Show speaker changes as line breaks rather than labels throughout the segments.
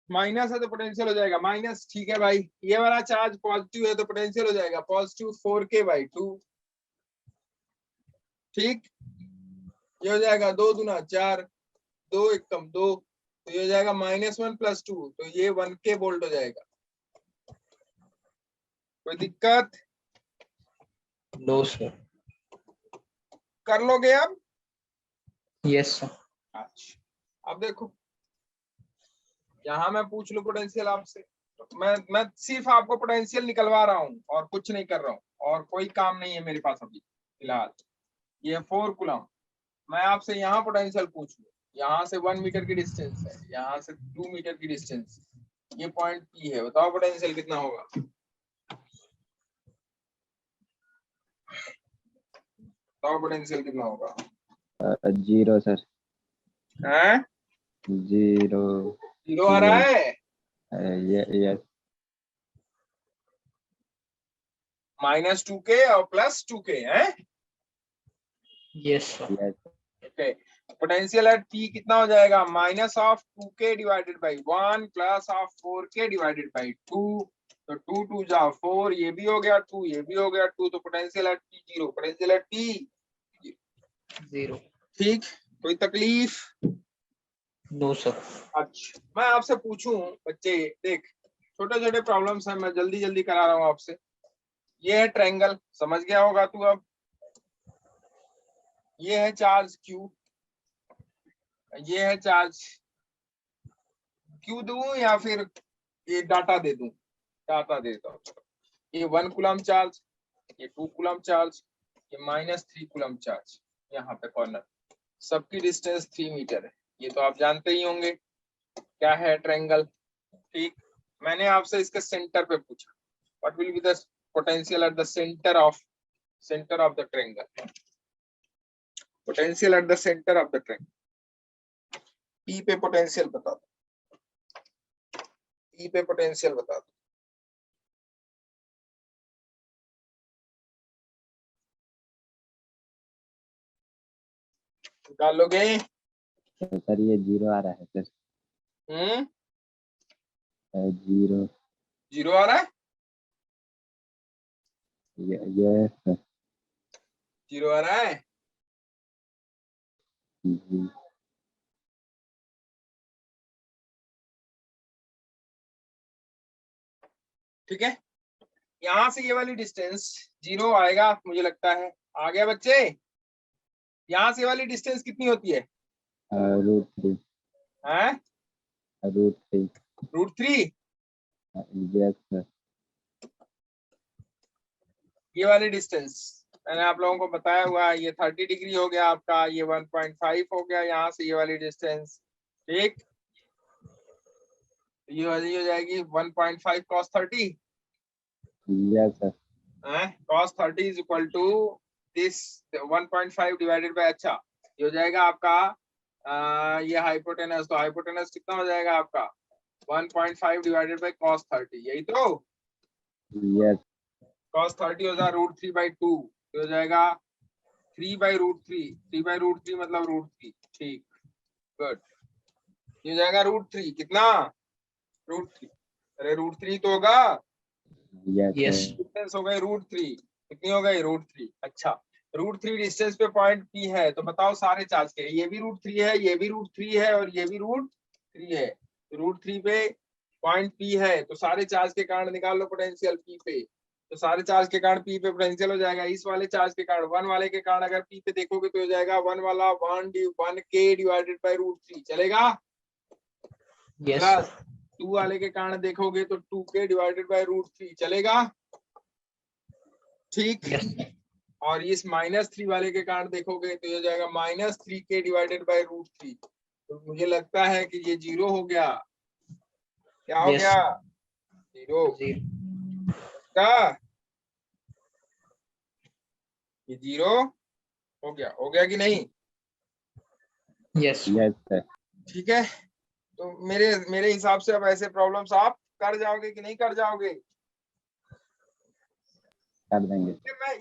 Minus है तो potential हो जाएगा माइनस, ठीक है भाई। ये वाला चार्ज पॉजिटिव है तो पोटेंशियल हो जाएगा पॉजिटिव 4k/2, ठीक। ये हो जाएगा 2 दूना 4, 2 एकम 2, तो ये हो जाएगा -1 + 2, तो ये 1k वोल्ट हो जाएगा। कोई दिक्कत?
No sir.
कर लोगे अब?
Yes sir.
अच्छा, अब देखो यहाँ मैं पूछ लूं पोटेंशियल आपसे, तो मैं सिर्फ आपको पोटेंशियल निकलवा रहा हूँ और कुछ नहीं कर रहा हूँ, और कोई काम नहीं है मेरे पास अभी फिलहाल। ये 4 कूलम, मैं आपसे यहाँ पोटेंशियल पूछूं, यहाँ से 1 मीटर की डिस्टेंस है, यहाँ से 2 मीटर की डिस्टेंस, ये पॉइंट P है, बताओ पोटेंशियल कितना होगा? बताओ पोटेंशियल कितना होगा?
0 सर।
हैं?
0
0 आ रहा है?
यस।
-2k और +2k है।
Yes sir.
Yes.
Okay, potential at P कितना हो जाएगा? -2k / 1 + 4k / 2, तो 2 2 जा 4, ये भी हो गया 2, ये भी हो गया 2, तो potential at P 0, potential at P
0।
ठीक। कोई तकलीफ?
No sir.
अच्छा, मैं आपसे पूछूं बच्चे, देख छोटे छोटे प्रॉब्लम्स हैं, मैं जल्दी जल्दी करा रहा हूँ आपसे। ये है ट्रायंगल, समझ गया होगा तू अब। ये है चार्ज Q, ये है चार्ज Q दूं या फिर ये डाटा दे दूं? डाटा देता हूँ। ये 1 कूलम चार्ज, ये 2 कूलम चार्ज, ये -3 कूलम चार्ज, यहाँ पे कॉर्नर, सबकी डिस्टेंस 3 मीटर है। ये तो आप जानते ही होंगे क्या है ट्रायंगल, ठीक। मैंने आपसे इसके सेंटर पे पूछा, what will be the potential at the centre of the triangle, potential at the centre of the triangle. P पे पोटेंशियल बता दो, P पे पोटेंशियल बता दो। डालोगे?
सर ये 0 आ रहा है सर। 0
0 आ रहा है?
Yes sir.
0 आ रहा है?
जी।
ठीक है, यहाँ से ये वाली डिस्टेंस 0 आएगा मुझे लगता है। आ गया बच्चे? यहाँ से ये वाली डिस्टेंस कितनी होती है?
√3।
हैं?
√3।
√3?
Yes sir.
ये वाली डिस्टेंस मैंने आप लोगों को बताया हुआ है, ये 30 डिग्री हो गया आपका, ये 1.5 हो गया यहाँ से ये वाली डिस्टेंस, ठीक। ये वाली हो जाएगी 1.5 cos 30,
yes sir.
cos 30 = this 1.5 divided by, अच्छा ये हो जाएगा आपका ये हाइपोटेनस, तो हाइपोटेनस कितना हो जाएगा आपका? 1.5 डिवाइडेड बाय cos 30, यही तो।
यस।
cos 30 हो जाएगा √3/2, हो जाएगा 3/√3, 3/√3 मतलब √3, ठीक, गुड। ये हो जाएगा √3, कितना? √3, अरे √3 तो होगा।
यस।
डिस्टेंस हो गई √3, कितनी हो गई? √3। अच्छा, √3 डिस्टेंस पे पॉइंट P है, तो बताओ सारे चार्ज के, ये भी √3 है, ये भी √3 है और ये भी √3 है। √3 पे पॉइंट P है, तो सारे चार्ज के कारण निकाल लो पोटेंशियल P पे, तो सारे चार्ज के कारण P पे पोटेंशियल हो जाएगा। इस वाले चार्ज के कारण 1 वाले के कारण अगर P पे देखोगे तो हो जाएगा 1 वाला 1k डिवाइडेड बाय √3, चलेगा?
Yes
plus
sir.
2 वाले के कारण देखोगे तो 2k डिवाइडेड बाय √3, चलेगा? ठीक।
यस।
और इस -3 वाले के कारण देखोगे तो ये हो जाएगा -3k डिवाइडेड बाय √3, तो मुझे लगता है कि ये 0 हो गया। क्या हो
Yes.
गया? 0 का, ये 0 हो गया कि नहीं?
यस।
Yes sir.
ठीक है, तो मेरे हिसाब से अब ऐसे प्रॉब्लम्स आप कर जाओगे कि नहीं कर जाओगे?
कर देंगे।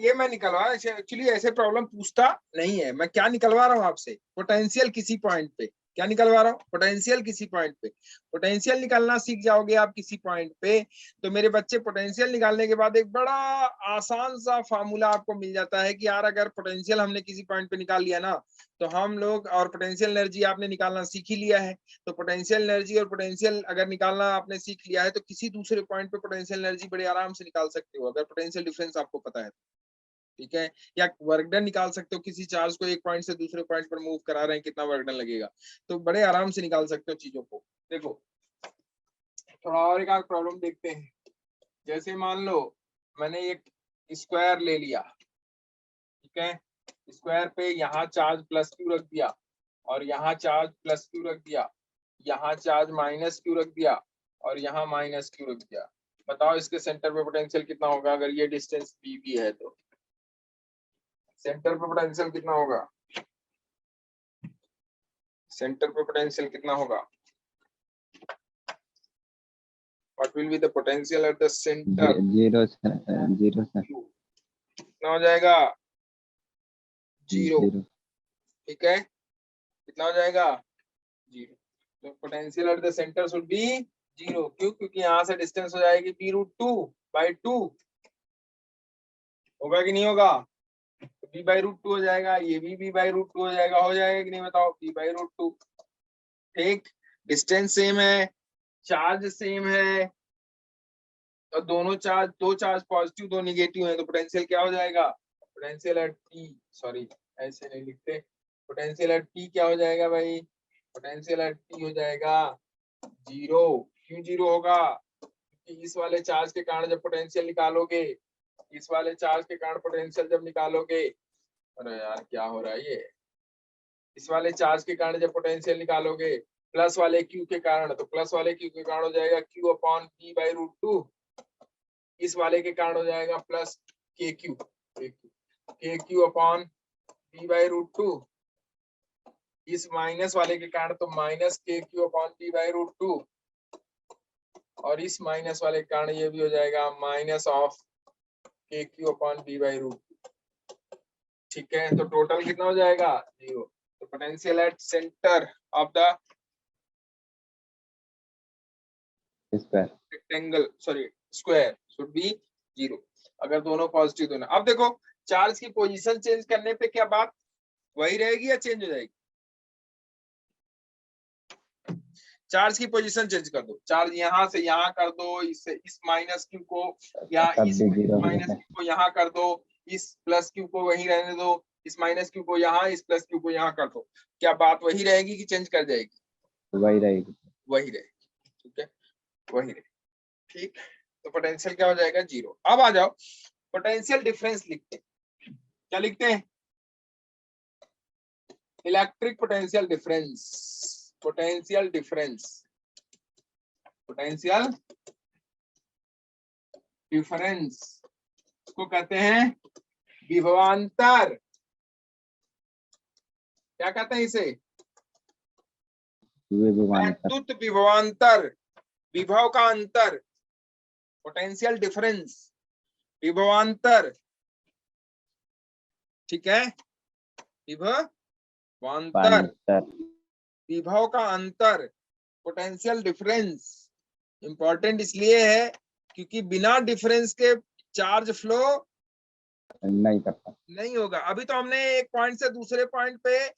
ये मैं निकलवा, एक्चुअली ऐसे प्रॉब्लम पूछता नहीं है, मैं क्या निकलवा रहा हूँ आपसे? पोटेंशियल किसी पॉइंट पे, क्या निकलवा रहा हूँ, पोटेंशियल किसी पॉइंट पे। पोटेंशियल निकालना सीख जाओगे आप किसी पॉइंट पे, तो मेरे बच्चे पोटेंशियल निकालने के बाद एक बड़ा आसान सा फार्मूला आपको मिल जाता है कि यार अगर पोटेंशियल हमने किसी पॉइंट पे निकाल लिया ना, तो हम लोग, और पोटेंशियल एनर्जी आपने निकालना सीख ही लिया है, तो पोटेंशियल एनर्जी और पोटेंशियल अगर निकालना आपने सीख लिया है, तो किसी दूसरे पॉइंट पे पोटेंशियल एनर्जी बड़े आराम से निकाल सकते हो, अगर पोटेंशियल डिफरेंस आपको पता है, ठीक है। या वर्क डन निकाल सकते हो, किसी चार्ज को एक पॉइंट से दूसरे पॉइंट पर मूव करा रहे हैं, कितना वर्क डन लगेगा, तो बड़े आराम से निकाल सकते हो चीजों को। देखो थोड़ा और एक प्रॉब्लम देखते हैं। जैसे मान लो मैंने एक स्क्वायर ले लिया, ठीक है, स्क्वायर पे यहाँ चार्ज प्लस क्यू रख दिया, और यहाँ चार्ज प्लस क्यू रख दिया, यहाँ चार्ज माइनस क्यू रख दिया, और यहाँ माइनस क्यू रख दिया। बताओ इसके सेंटर पे पोटेंशियल कितना होगा अगर ये डिस्टेंस बी भी है तो? सेंटर पे पोटेंशियल कितना होगा? सेंटर पे पोटेंशियल कितना होगा? What will be the potential at the centre?
Zero sir, zero sir,
कितना हो जाएगा? जीरो।
जीरो।
ठीक है, कितना हो जाएगा? जीरो। तो potential at the centre should be zero. क्यों? क्योंकि यहाँ से डिस्टेंस हो जाएगी B root two by two. होगा कि नहीं होगा? तो बी बाई रूट टू हो जाएगा, ये भी बी बाई रूट टू हो जाएगा। हो जाएगा कि नहीं बताओ? B by root two. ठीक, डिस्टेंस सेम है, चार्ज सेम है, और दोनों चार्ज, दो चार्ज पॉजिटिव दो निगेटिव है, तो पोटेंशियल क्या हो जाएगा? पोटेंशियल एट पी, सॉरी ऐसे नहीं लिखते, पोटेंशियल एट पी क्या हो जाएगा भाई? पोटेंशियल एट पी हो जाएगा जीरो। क्यों जीरो होगा? क्योंकि इस वाले चार्ज के कारण जब पोटेंशियल निकालोगे, इस वाले चार्ज के कारण पोटेंशियल जब निकालोगे, अरे यार क्या हो रहा है ये, इस वाले चार्ज के कारण जब पोटेंशियल निकालोगे प्लस वाले क्यू के कारण, तो प्लस वाले क्यू के कारण हो जाएगा Q upon P by root two. इस वाले के कारण हो जाएगा plus K Q upon P by root two. इस माइनस वाले के कारण तो minus K Q upon P by root two, और इस माइनस वाले के कारण ये भी हो जाएगा minus of K Q upon P by root two. ठीक है, तो टोटल कितना हो जाएगा? जीरो। तो potential at centre of the
square,
rectangle, sorry square, should be zero अगर दोनों पॉजिटिव दोनों। अब देखो चार्ज की पोजीशन चेंज करने पे क्या बात वही रहेगी या चेंज हो जाएगी? चार्ज की पोजीशन चेंज कर दो, चार्ज यहाँ से यहाँ कर दो, इससे इस माइनस क्यू को, या
तब
इस
भी जीरो हो
माइनस
जाता
क्यू को यहाँ कर दो, इस प्लस क्यू को वहीं रहने दो, इस माइनस क्यू को यहाँ, इस प्लस क्यू को यहाँ कर दो, क्या बात वही रहेगी कि चेंज कर जाएगी?
है, वही रहेगी।
वही रहेगी। ठीक है, वही रहेगी। ठीक, तो पोटेंशियल क्या हो जाएगा? जीरो। अब आ जाओ पोटेंशियल डिफरेंस लिखते हैं। क्या लिखते हैं? Electric potential difference. Potential difference, potential difference को कहते हैं विभवांतर। क्या कहते हैं इसे?
विभवांतर,
वैद्युत विभवांतर, विभव का अंतर, पोटेंशियल डिफरेंस, विभवांतर। ठीक है, विभवांतर,
पांतर,
विभव का अंतर, पोटेंशियल डिफरेंस। इंपॉर्टेंट इसलिए है क्योंकि बिना डिफरेंस के चार्ज फ्लो
नहीं करता।
नहीं होगा। अभी तो हमने एक पॉइंट से दूसरे पॉइंट पे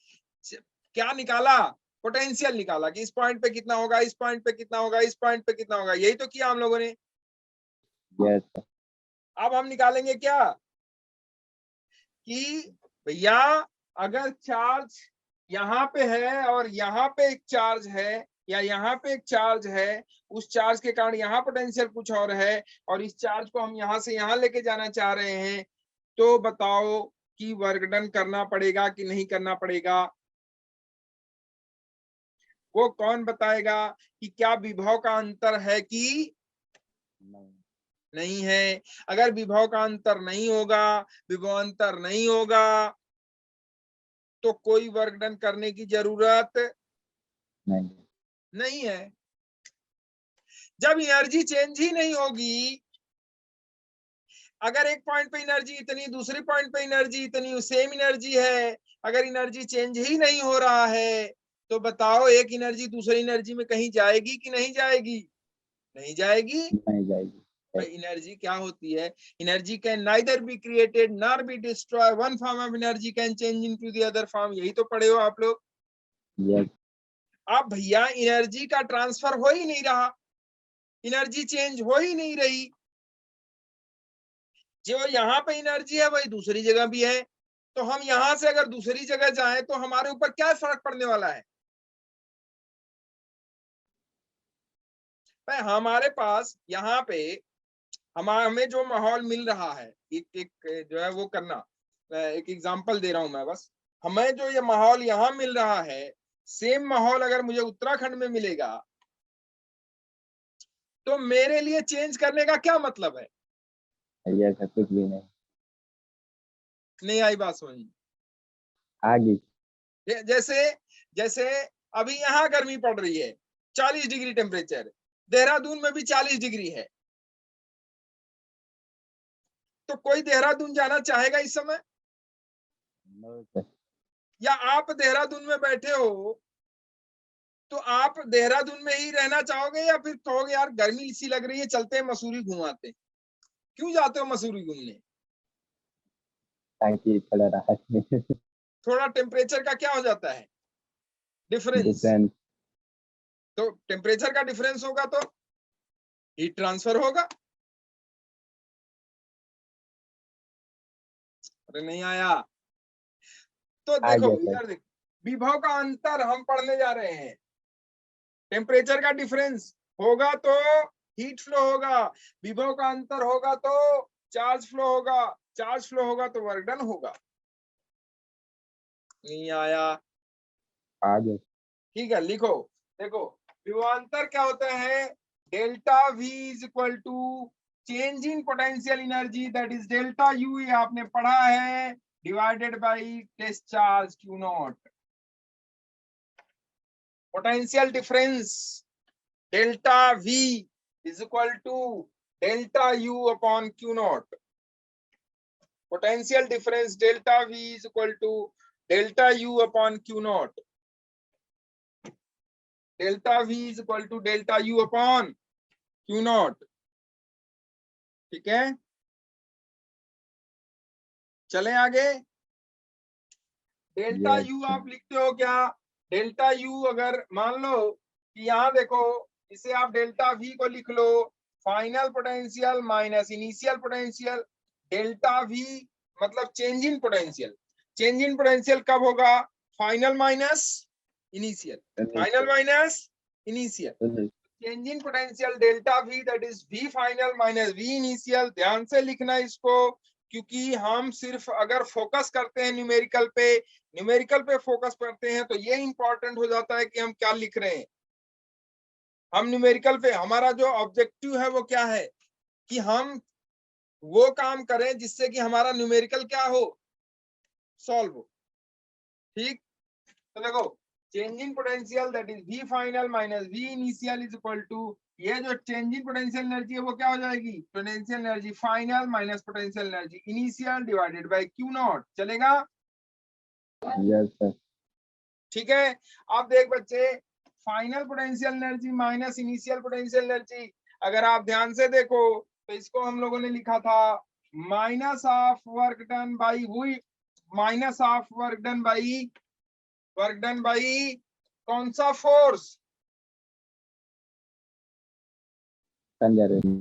क्या निकाला? पोटेंशियल निकाला कि इस पॉइंट पे कितना होगा, इस पॉइंट पे कितना होगा, इस पॉइंट पे कितना होगा, यही तो किया हम लोगों ने।
यस सर,
अब हम निकालेंगे क्या कि भैया अगर चार्ज यहाँ पे है और यहाँ पे एक चार्ज है, या यहाँ पे एक चार्ज है, उस चार्ज के कारण यहाँ पोटेंशियल कुछ और है, और इस चार्ज को हम यहाँ से यहाँ लेके जाना चाह रहे हैं, तो बताओ कि वर्क डन करना पड़ेगा कि नहीं करना पड़ेगा? वो कौन बताएगा कि क्या विभव का अंतर है कि नहीं है? अगर विभव का अंतर नहीं होगा, विभव अंतर नहीं होगा, तो कोई वर्क डन करने की जरूरत
नहीं,
नहीं है। जब एनर्जी चेंज ही नहीं होगी, अगर एक पॉइंट पे एनर्जी इतनी, दूसरे पॉइंट पे एनर्जी इतनी, सेम एनर्जी है, अगर एनर्जी चेंज ही नहीं हो रहा है, तो बताओ एक एनर्जी दूसरी एनर्जी में कहीं जाएगी कि नहीं जाएगी? नहीं जाएगी।
नहीं जाएगी।
भाई एनर्जी क्या होती है? Energy can neither be created nor be destroy, one form of energy can change into the other form. यही तो पढ़े हो आप लोग।
यस
अब भैया एनर्जी का ट्रांसफर हो ही नहीं रहा, एनर्जी चेंज हो ही नहीं रही। जो यहाँ पे एनर्जी है वही दूसरी जगह भी है, तो हम यहां से अगर दूसरी जगह जाएं तो हमारे ऊपर क्या फर्क पड़ने वाला है? भाई हमारे पास यहाँ पे हमें जो माहौल मिल रहा है, एक एक जो है वो करना, एक एग्जांपल दे रहा हूं मैं बस। हमें जो ये माहौल यहाँ मिल रहा है, सेम माहौल अगर मुझे उत्तराखंड में मिलेगा तो मेरे लिए चेंज करने का क्या मतलब है?
ऐसा कुछ भी नहीं।
नहीं आई बात समझ में?
आगे
जैसे जैसे अभी यहाँ गर्मी पड़ रही है, 40 डिग्री टेम्परेचर, देहरादून में भी 40 डिग्री है, तो कोई देहरादून जाना चाहेगा इस समय?
No sir.
या आप देहरादून में बैठे हो तो आप देहरादून में ही रहना चाहोगे, या फिर कहोगे यार गर्मी सी लग रही है, चलते हैं मसूरी घुमाते हैं? क्यों जाते हो मसूरी घूमने?
ताकि थोड़ा राहत मिले।
थोड़ा टेम्परेचर का क्या हो जाता है? डिफरेंस।
डिफरेंस।
तो टेम्परेचर का डिफरेंस होगा तो हीट ट्रांसफर होगा। अरे नहीं आया तो
आ
देखो
गया सर।
इधर देखो, विभव का अंतर हम पढ़ने जा रहे हैं। टेम्परेचर का डिफरेंस होगा तो हीट फ्लो होगा, विभव का अंतर होगा तो चार्ज फ्लो होगा, चार्ज फ्लो होगा तो वर्क डन होगा। नहीं आया?
आ गया।
ठीक है, लिखो। देखो विभवांतर क्या होता है? Delta V is equal to change in potential energy, that is delta U, ये आपने पढ़ा है, divided by test charge Q nought. Potential difference delta V is equal to delta U upon Q nought. Potential difference delta V is equal to delta U upon Q nought. Delta V is equal to delta U upon Q nought. ठीक है, चलें आगे। Delta
yes
U
sir.
आप लिखते हो क्या? Delta U अगर मान लो कि यहाँ देखो, इसे आप डेल्टा V को लिख लो final potential minus initial potential. Delta V मतलब change in potential. Change in potential कब होगा? Final minus initial, final minus initial. Change in potential delta V, that is V final minus V initial. ध्यान से लिखना इसको, क्योंकि हम सिर्फ अगर फोकस करते हैं न्यूमेरिकल पे फोकस करते हैं तो ये इंपॉर्टेंट हो जाता है कि हम क्या लिख रहे हैं। हम न्यूमेरिकल पे, हमारा जो ऑब्जेक्टिव है वो क्या है कि हम वो काम करें जिससे कि हमारा न्यूमेरिकल क्या हो, सॉल्व हो। ठीक, तो देखो change in potential that is V final minus V initial is equal to, ये जो चेंज इन पोटेंशियल एनर्जी है वो क्या हो जाएगी? Potential energy final minus potential energy initial divided by Q naught. चलेगा?
Yes sir.
ठीक है। अब देख बच्चे, final potential energy minus initial potential energy, अगर आप ध्यान से देखो तो इसको हम लोगों ने लिखा था minus of work done by हुई, minus of work done by कौन सा force?
Conservative.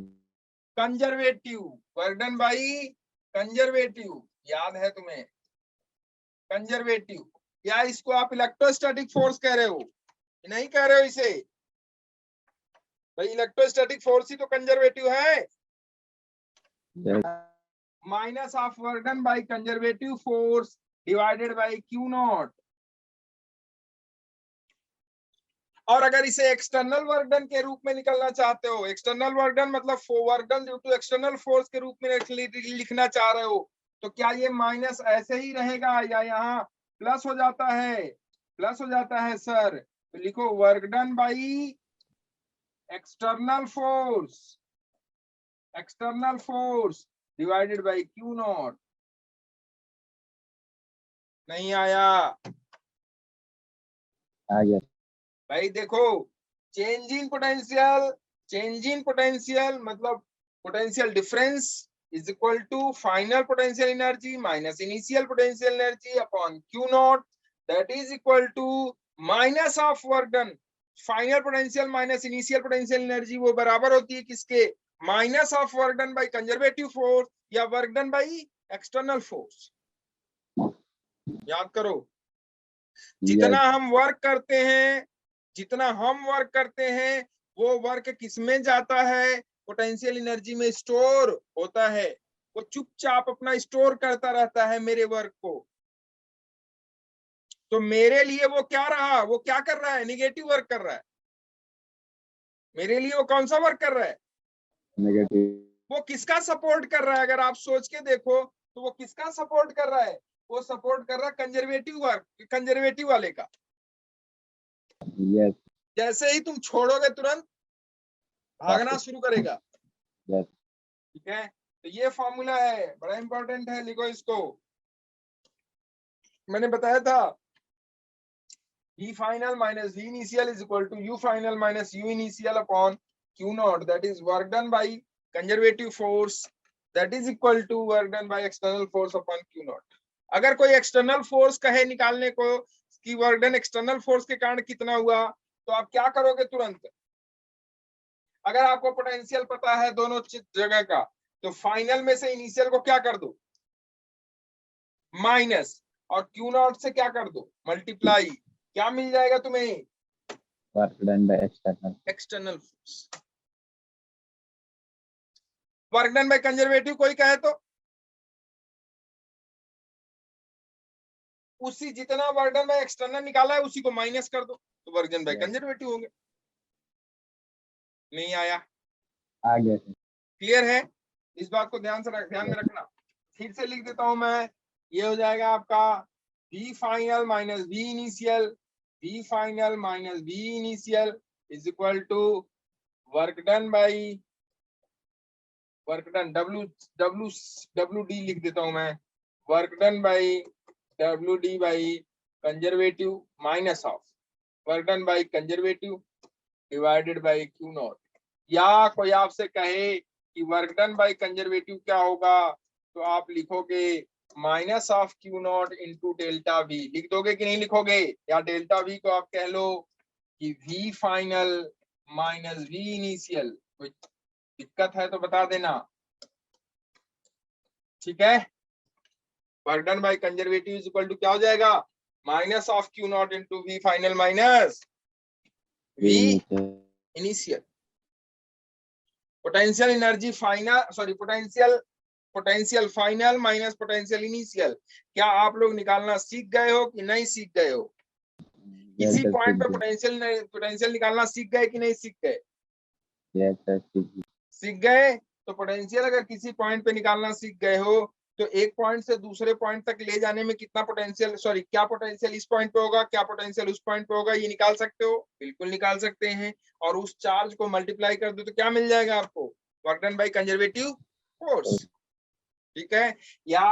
Conservative. Work done by conservative, याद है तुम्हें? कंजर्वेटिव, या इसको आप इलेक्ट्रोस्टैटिक फोर्स कह रहे हो? नहीं कह रहे हो इसे? भाई इलेक्ट्रोस्टैटिक फोर्स ही तो कंजर्वेटिव है।
Yes.
Minus of work done by conservative force divided by Q not. और अगर इसे एक्सटर्नल वर्क डन के रूप में निकलना चाहते हो, एक्सटर्नल वर्क डन मतलब work done due to external force के रूप में लिखना चाह रहे हो, तो क्या ये माइनस ऐसे ही रहेगा या यहाँ प्लस हो जाता है? प्लस हो जाता है सर। तो लिखो work done by external force divided by Q naught. नहीं आया?
आ गया
भाई देखो, चेंज इन पोटेंशियल मतलब potential difference is equal to final potential energy minus initial potential energy upon Q naught, that is equal to minus of work done. Final potential minus initial potential energy वो बराबर होती है किसके? Minus of work done by conservative force या work done by external force. याद करो, जितना
yes
हम वर्क करते हैं वो वर्क किसमें जाता है? पोटेंशियल एनर्जी में स्टोर होता है। वो चुपचाप अपना स्टोर करता रहता है मेरे वर्क को। तो मेरे लिए वो क्या रहा? वो क्या कर रहा है? निगेटिव वर्क कर रहा है। मेरे लिए वो कौन सा वर्क कर रहा है?
नेगेटिव
वो किसका सपोर्ट कर रहा है? अगर आप सोच के देखो तो वो किसका सपोर्ट कर रहा है? वो सपोर्ट कर रहा है कंजर्वेटिव वर्क, कंजर्वेटिव वाले का।
यस
जैसे ही तुम छोड़ोगे तुरंत भागना शुरू करेगा।
यस
ठीक है, तो ये फॉर्मूला है, बड़ा इंपॉर्टेंट है, लिखो इसको। मैंने बताया था V final minus V initial is equal to U final minus U initial upon Q naught, that is work done by conservative force, that is equal to work done by external force upon Q naught। अगर कोई external force कहे निकालने को कि work done external force के कारण कितना हुआ, तो आप क्या करोगे तुरंत? अगर आपको पोटेंशियल पता है दोनों जगह का, तो फाइनल में से इनिशियल को क्या कर दो? माइनस, और क्यू नॉट से क्या कर दो? मल्टीप्लाई। क्या मिल जाएगा तुम्हें?
Work done by
external force. Work done by conservative कोई कहे तो उसी जितना वर्क डन बाय एक्सटर्नल निकाला है उसी को माइनस कर दो, तो work done bye
Yes.
Conservative हो गया। नहीं आया?
आ गया
क्लियर है? इस बात को ध्यान में रखना। फिर से लिख देता हूं मैं, ये हो जाएगा आपका V final minus V initial, V final minus V initial is equal to work done by work done W D लिख देता हूं मैं, work done by W D by conservative minus of work done by conservative divided by Q nought. या कोई आपसे कहे कि work done by conservative क्या होगा, तो आप लिखोगे minus of Q not into delta we. लिख दोगे कि नहीं लिखोगे? या डेल्टा वी को आप कह लो कि V final minus V initial. कोई दिक्कत है तो बता देना, ठीक है? Work done by conservative is equal to क्या हो जाएगा? Minus of Q not into V final minus V initial. Potential energy final, sorry potential final minus potential initial. क्या आप लोग निकालना सीख गए हो कि नहीं सीख गए हो? इसी पॉइंट पे पोटेंशियल निकालना सीख गए कि नहीं सीख गए? सीख गए। तो पोटेंशियल अगर किसी पॉइंट पे निकालना सीख गए हो तो एक पॉइंट से दूसरे पॉइंट तक ले जाने में कितना पोटेंशियल, सॉरी क्या पोटेंशियल इस पॉइंट पे होगा, क्या पोटेंशियल उस पॉइंट पे होगा, ये निकाल सकते हो? बिल्कुल निकाल सकते हैं। और उस चार्ज को मल्टीप्लाई कर दो तो क्या मिल जाएगा आपको? Work done by conservative force. ठीक है? या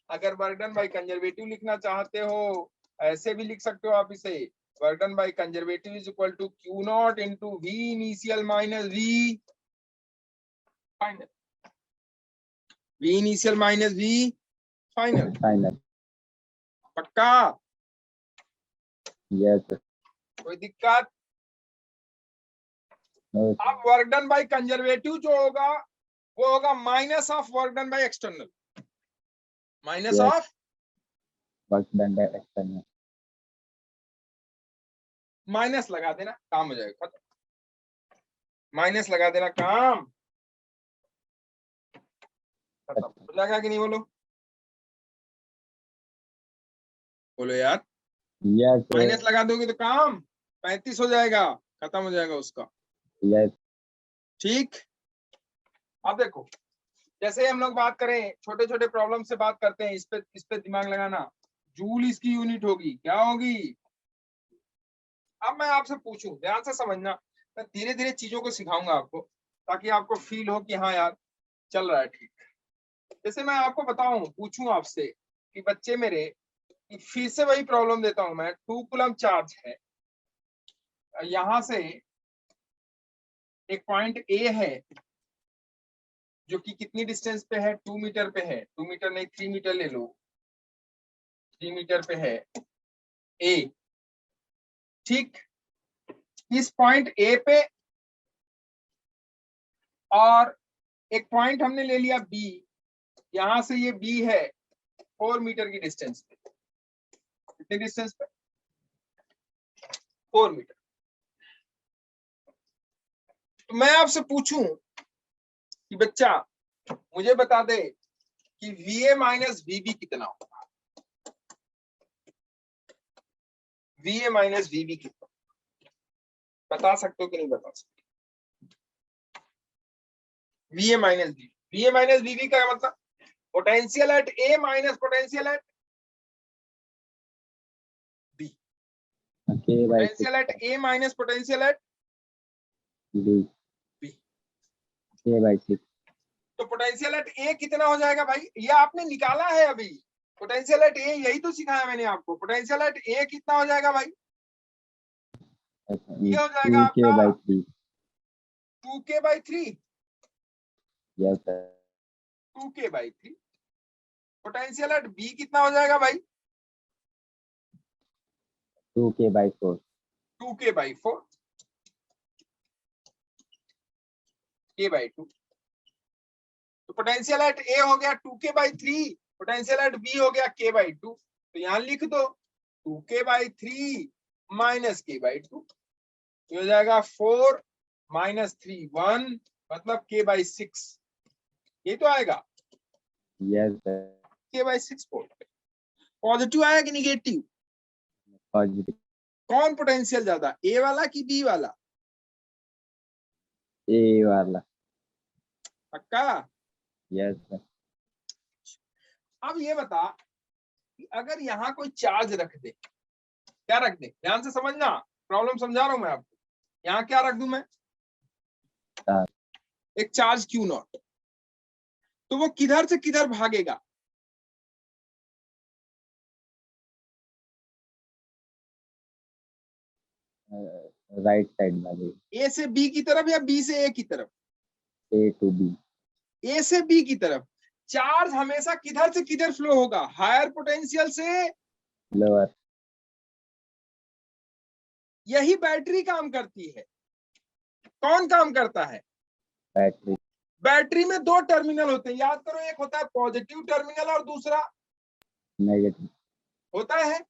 अगर वर्क डन बाय कंजर्वेटिव लिखना चाहते हो, ऐसे भी लिख सकते हो आप इसे, work done by conservative is equal to Q not into V initial minus V final. V initial minus V final. पक्का?
यस
कोई दिक्कत? अब वर्क डन बाय कंजर्वेटिव जो होगा वो होगा minus of work done by external, minus
Yes.
Of
work done by external.
Minus लगा देना, काम हो जाएगा खत्म। माइनस लगा देना, काम खत्म। लगा कि नहीं? बोलो बोलो यार।
यस
माइनस लगा दोगे तो काम 35 हो जाएगा, खत्म हो जाएगा उसका।
यस
ठीक? अब देखो, जैसे हम लोग बात करें, छोटे छोटे प्रॉब्लम से बात करते हैं, इस पे दिमाग लगाना। जूल इसकी यूनिट होगी, क्या होगी? अब मैं आपसे पूछूं, ध्यान से समझना, मैं धीरे धीरे चीजों को सिखाऊंगा आपको, ताकि आपको फील हो कि हाँ यार चल रहा है ठीक। जैसे मैं आपको बताऊं, पूछूं आपसे कि बच्चे मेरे, फिर से वही प्रॉब्लम देता हूं मैं, 2 कूलम चार्ज है, यहां से एक पॉइंट ए है जो कि कितनी डिस्टेंस पे है, 2 मीटर पे है, 2 मीटर नहीं 3 मीटर ले लो, 3 मीटर पे है ए। ठीक, इस पॉइंट ए पे और एक पॉइंट हमने ले लिया बी, यहां से ये बी है 4 मीटर की डिस्टेंस पे। कितनी डिस्टेंस पे? 4 मीटर। तो मैं आपसे पूछूं कि बच्चा मुझे बता दे कि VA माइनस VB कितना होगा? VA माइनस VB कितना? बता सकते हो कि नहीं बता सकते? VA minus VB, VA minus VB का मतलब potential at A minus potential at B,
K by 6
potential at A minus potential at
B.
B।
K by 6.
तो पोटेंशियल एट ए कितना हो जाएगा भाई? ये आपने निकाला है अभी, पोटेंशियल एट ए, यही तो सिखाया मैंने आपको। पोटेंशियल एट ए कितना हो जाएगा भाई? ये हो जाएगा
2K by
आपका
3.
2K by 3,
Yes, sir.
2K by 3। Potential at B कितना हो जाएगा भाई?
2K by 4.
2K by 4, K by 2। तो पोटेंशियल एट ए हो गया 2K by 3, potential at B हो गया K by 2। तो यहां लिख दो 2K by 3 minus K by 2, हो जाएगा 4 माइनस 3 1, मतलब K by 6। ये तो आएगा
Yes, sir.
K by 6 volt. Positive आया कि निगेटिव?
Positive.
कौन पोटेंशियल ज्यादा, ए वाला कि बी वाला?
A वाला.
पक्का?
Yes, sir.
अब ये बता कि अगर यहाँ कोई चार्ज रख दे, क्या रख दे? ध्यान से समझना, प्रॉब्लम समझा रहा हूं मैं आपको। यहाँ क्या रख दूं मैं?
चार्ज।
एक चार्ज क्यू नॉट, तो वो किधर से किधर भागेगा?
Right side वाले.
ए से बी की तरफ या बी से ए की तरफ?
A to B.
ए से बी की तरफ। चार्ज हमेशा किधर से किधर फ्लो होगा? हायर पोटेंशियल से।
Lower.
यही बैटरी काम करती है। कौन काम करता है?
Battery.
बैटरी में दो टर्मिनल होते हैं, याद करो, एक होता है पॉजिटिव टर्मिनल और दूसरा
Negative.
होता है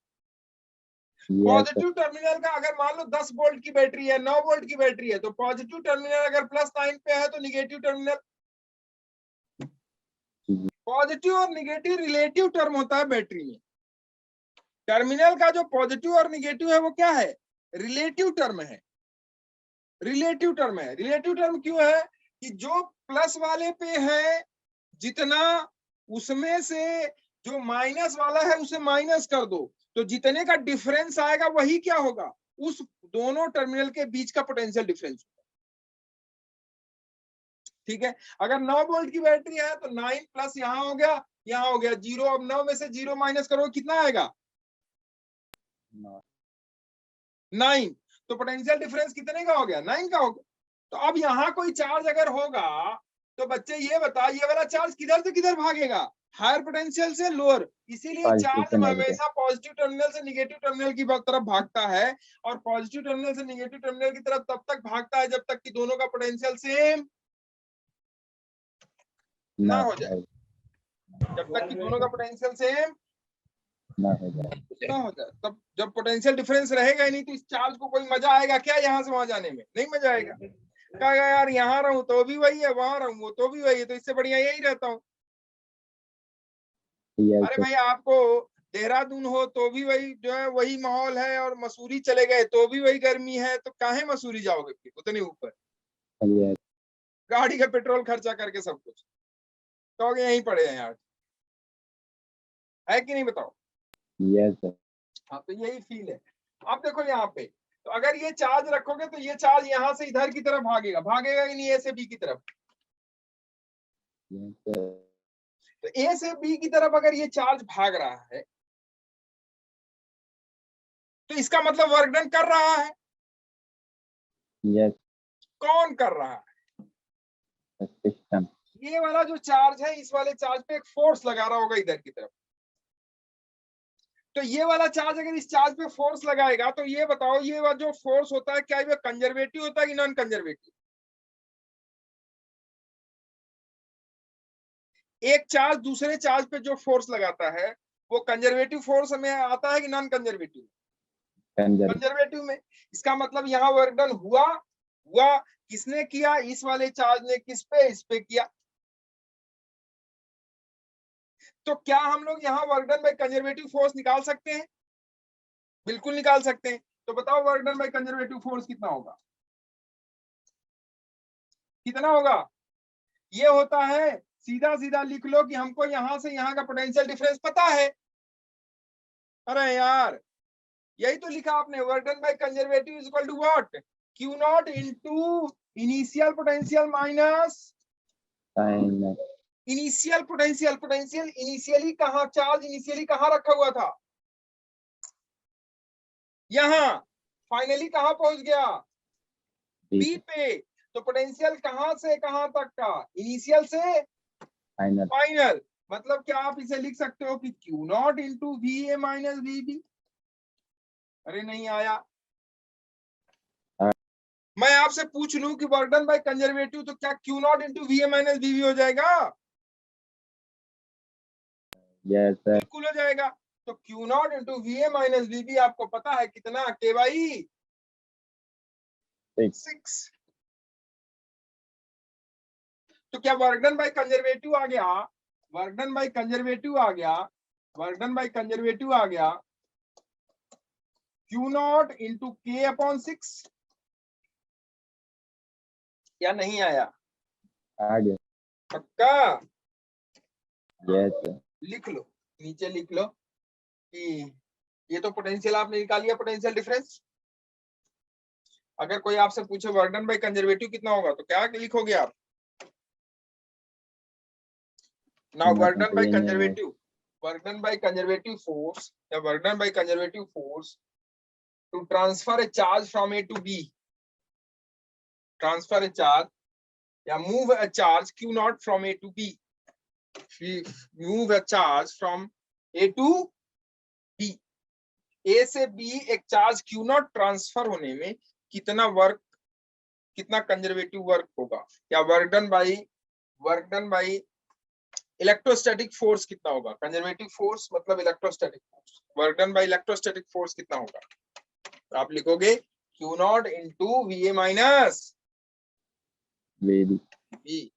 Yes, sir.
पॉजिटिव टर्मिनल का। अगर मान लो 10 वोल्ट की बैटरी है, 9 वोल्ट की बैटरी है, तो पॉजिटिव टर्मिनल अगर +9 पे है तो निगेटिव टर्मिनल। पॉजिटिव और निगेटिव रिलेटिव टर्म होता है बैटरी में। टर्मिनल का जो पॉजिटिव और निगेटिव है वो क्या है? रिलेटिव टर्म है। रिलेटिव टर्म है। रिलेटिव टर्म क्यों है? कि जो प्लस वाले पे है जितना, उसमें से जो माइनस वाला है उसे माइनस कर दो, तो जितने का डिफरेंस आएगा वही क्या होगा? उस दोनों टर्मिनल के बीच का पोटेंशियल डिफरेंस। ठीक है, अगर 9 वोल्ट की बैटरी है तो 9 प्लस यहाँ हो गया, यहाँ हो गया 0। अब 9 में से 0 माइनस करो, कितना आएगा?
No.
9। तो पोटेंशियल डिफरेंस कितने का हो गया? 9 का हो गया। तो अब यहाँ कोई चार्ज अगर होगा तो बच्चे ये बता, ये वाला चार्ज किधर से किधर भागेगा? हायर पोटेंशियल से लोअर। इसीलिए
Positive
चार्ज
से negative.
हमेशा पॉजिटिव टर्मिनल से निगेटिव टर्मिनल की तरफ भागता है, और पॉजिटिव टर्मिनल से निगेटिव टर्मिनल की तरफ तब तक भागता है जब तक कि दोनों का पोटेंशियल सेम ना
ना
हो जाए। जब तक कि दोनों का पोटेंशियल सेम
ना हो जाए.
ना हो जाए, तब जब पोटेंशियल डिफरेंस रहेगा ही नहीं तो इस चार्ज को कोई मजा आएगा क्या यहाँ से वहां जाने में? नहीं मजा आएगा। कहेगा यार यहाँ रहूं तो भी वही है, वहां रहूं तो भी वही है, तो इससे बढ़िया यही रहता हूँ।
Yes,
अरे
sir.
भाई आपको देहरादून हो तो भी वही जो है वही माहौल है, और मसूरी चले गए तो भी वही गर्मी है, तो काहे मसूरी जाओगे फिर उतने ऊपर?
Yes.
गाड़ी का पेट्रोल खर्चा करके सब कुछ, कहोगे यहीं पड़े हैं यार, है कि नहीं बताओ?
Yes, sir.
हाँ, तो यही फील है। आप देखो यहाँ पे, तो अगर ये चार्ज रखोगे तो ये चार्ज यहाँ से इधर की तरफ भागेगा, भागेगा कि नहीं? ए से बी की तरफ।
Yes, sir.
तो ए से बी की तरफ अगर ये चार्ज भाग रहा है तो इसका मतलब वर्क डन कर रहा है।
Yes.
कौन कर रहा है?
The system.
ये वाला जो चार्ज है, इस वाले चार्ज पे एक फोर्स लगा रहा होगा इधर की तरफ। तो ये वाला चार्ज अगर इस चार्ज पे फोर्स लगाएगा तो ये बताओ, ये वाला जो फोर्स होता है क्या ये कंजर्वेटिव होता है कि नॉन कंजर्वेटिव? एक चार्ज दूसरे चार्ज पे जो फोर्स लगाता है वो कंजर्वेटिव फोर्स में आता है कि नॉन कंजर्वेटिव?
Conjugate.
कंजर्वेटिव में। इसका मतलब यहाँ वर्क डन हुआ किसने किया? इस वाले चार्ज ने किस पे? इस पे किया। तो क्या हम लोग यहाँ work done by conservative force निकाल सकते हैं? बिल्कुल निकाल सकते हैं। तो बताओ work done by conservative force कितना होगा? कितना होगा? ये होता है, सीधा सीधा लिख लो कि हमको यहां से यहां का पोटेंशियल डिफरेंस पता है। अरे यार, यही तो लिखा आपने, work done by conservative is equal to what? Q nought into initial potential minus
Sin.
Initial potential. Potential initially कहां, चार्ज इनिशियली कहां रखा हुआ था? यहां। फाइनली कहां पहुंच गया? B
B.
पे। तो पोटेंशियल कहां से कहां तक का? इनिशियल से
Final.
फाइनल। मतलब क्या आप इसे लिख सकते हो कि Q not into V A minus V B? अरे नहीं आया। मैं आपसे पूछ लूं कि वर्क डन बाय कंजर्वेटिव, तो क्या Q not into V A minus V B हो जाएगा?
Yes, sir.
बिल्कुल हो जाएगा। तो Q not into V A minus V B आपको पता है कितना? के भाई
6.
6। तो क्या वर्क डन बाय कंजर्वेटिव आ गया? वर्क डन बाय कंजर्वेटिव आ गया, वर्क डन बाय कंजर्वेटिव आ गया क्यू नॉट इंटू के अपॉन 6, या नहीं आया?
Add.
पक्का?
Yes, sir.
लिख लो, नीचे लिख लो कि ये तो पोटेंशियल आपने निकाल लिया, पोटेंशियल डिफरेंस। अगर कोई आपसे पूछे वर्क डन बाय कंजर्वेटिव कितना होगा तो क्या लिखोगे आप? Now work done by conservative, work done by conservative force या work done by conservative force to transfer a charge from A to B, transfer a charge या move a charge Q naught from A to B, move a charge from A to B, A से B एक charge Q naught transfer होने में कितना work, कितना conservative work होगा? या work done by electrostatic force कितना होगा? कंजर्वेटिव फोर्स मतलब electrostatic force, work done by electrostatic force कितना होगा? तो आप लिखोगे Q not into V A minus
VB.
B.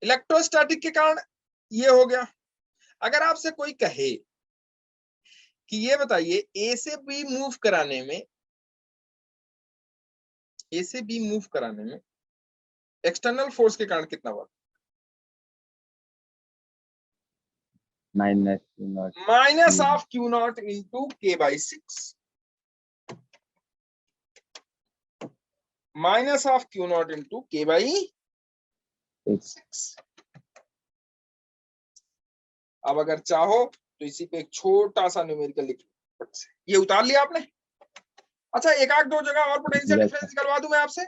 Electrostatic के कारण ये हो गया। अगर आपसे कोई कहे कि ये बताइए ए से बी मूव कराने में, ए से बी मूव कराने में एक्सटर्नल फोर्स के कारण कितना work?
Minus Q naught.
Minus of Q not into K by 6, minus of Q not into K by 6। अब अगर चाहो तो इसी पे एक छोटा सा न्यूमेरिकल लिख लो। ये उतार लिया आपने? अच्छा, एक आध दो जगह और पोटेंशियल
Yes,
डिफरेंस निकलवा दूं मैं आपसे?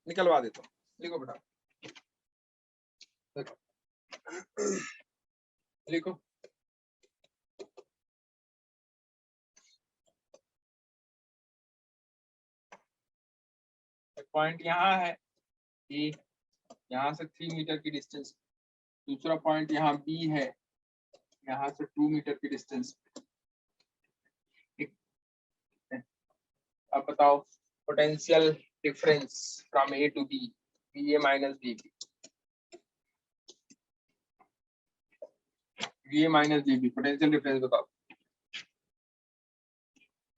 निकलवा देता हूं, लिखो बेटा, लिखो। पॉइंट यहाँ है कि यहाँ से 3 मीटर की डिस्टेंस, दूसरा पॉइंट यहाँ बी है, यहाँ से 2 मीटर की डिस्टेंस। अब बताओ potential difference from A to B, B A minus B B, B A minus B B, potential difference बताओ,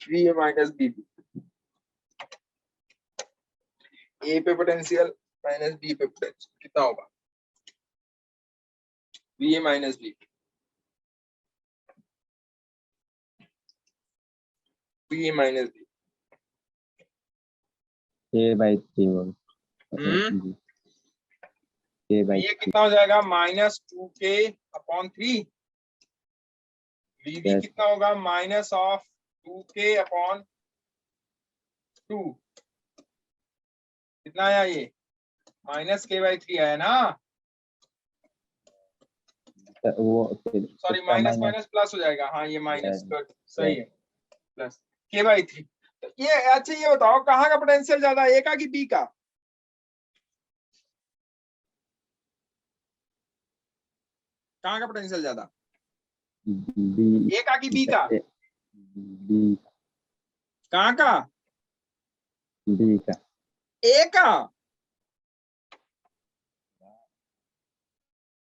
B A minus B B. A पे पोटेंशियल माइनस बी पे पोटेंशियल कितना होगा? B A minus B, B A minus B.
K by 3 volt. K by
ये कितना हो जाएगा? -2K/3। बीबी
Yes.
कितना होगा? -2K/3। 2k/2 कितना आया ये -k/3 आया ना,
वो
सॉरी माइनस माइनस प्लस हो जाएगा, हाँ ये माइनस सही है, प्लस k/3। तो ये अच्छा ये बताओ कहाँ का पोटेंशियल ज्यादा है, ए का कि बी का? कहाँ का पोटेंशियल ज्यादा,
बी
ए का कि बी का?
बी
कहाँ का?
बी का
ए का,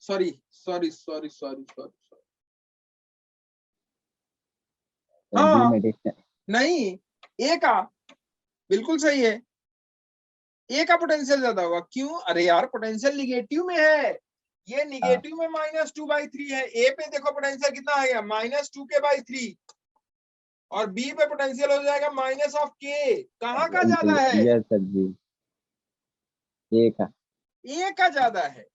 sorry sorry sorry sorry sorry हाँ
बी में डिस्टेंस
नहीं, ए का बिल्कुल सही है, ए का पोटेंशियल ज्यादा होगा, क्यों? अरे यार पोटेंशियल निगेटिव में है, ये निगेटिव में -2/3 है, ए पे देखो पोटेंशियल कितना आ गया -2k/3, और बी पे पोटेंशियल हो जाएगा -k। कहाँ का ज्यादा है?
यस सर जी, ए का
ए का ज्यादा है।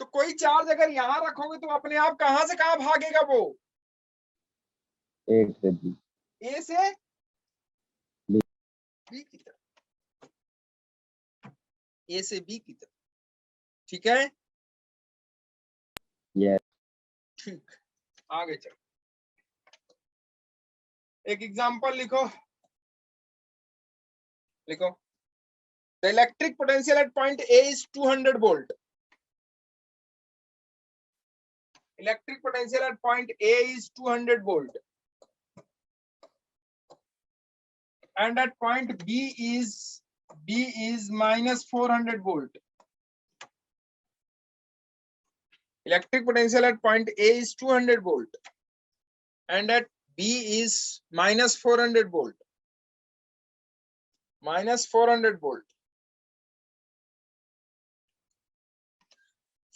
तो कोई चार्ज अगर यहाँ रखोगे तो अपने आप कहाँ से कहाँ भागेगा वो,
ए से बी,
ए से बी की तरफ, ए से बी की तरफ, ठीक है?
यस
ठीक, आगे चलो, एक एग्जांपल लिखो, लिखो the electric potential at point A is 200 volt, electric potential at point A is 200 volt and at point b is -400 volt. Electric potential at point A is 200 volt and at B is -400 volt. -400 volt.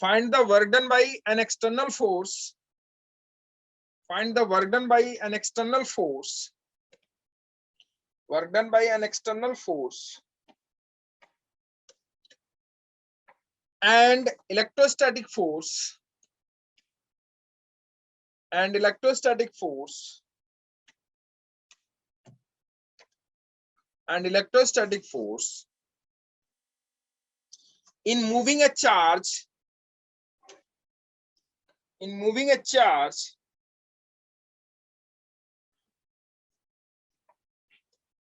Find the work done by an external force. Find the work done by an external force. Work done by an external force and electrostatic force. And electrostatic force and electrostatic force in moving a charge, in moving a charge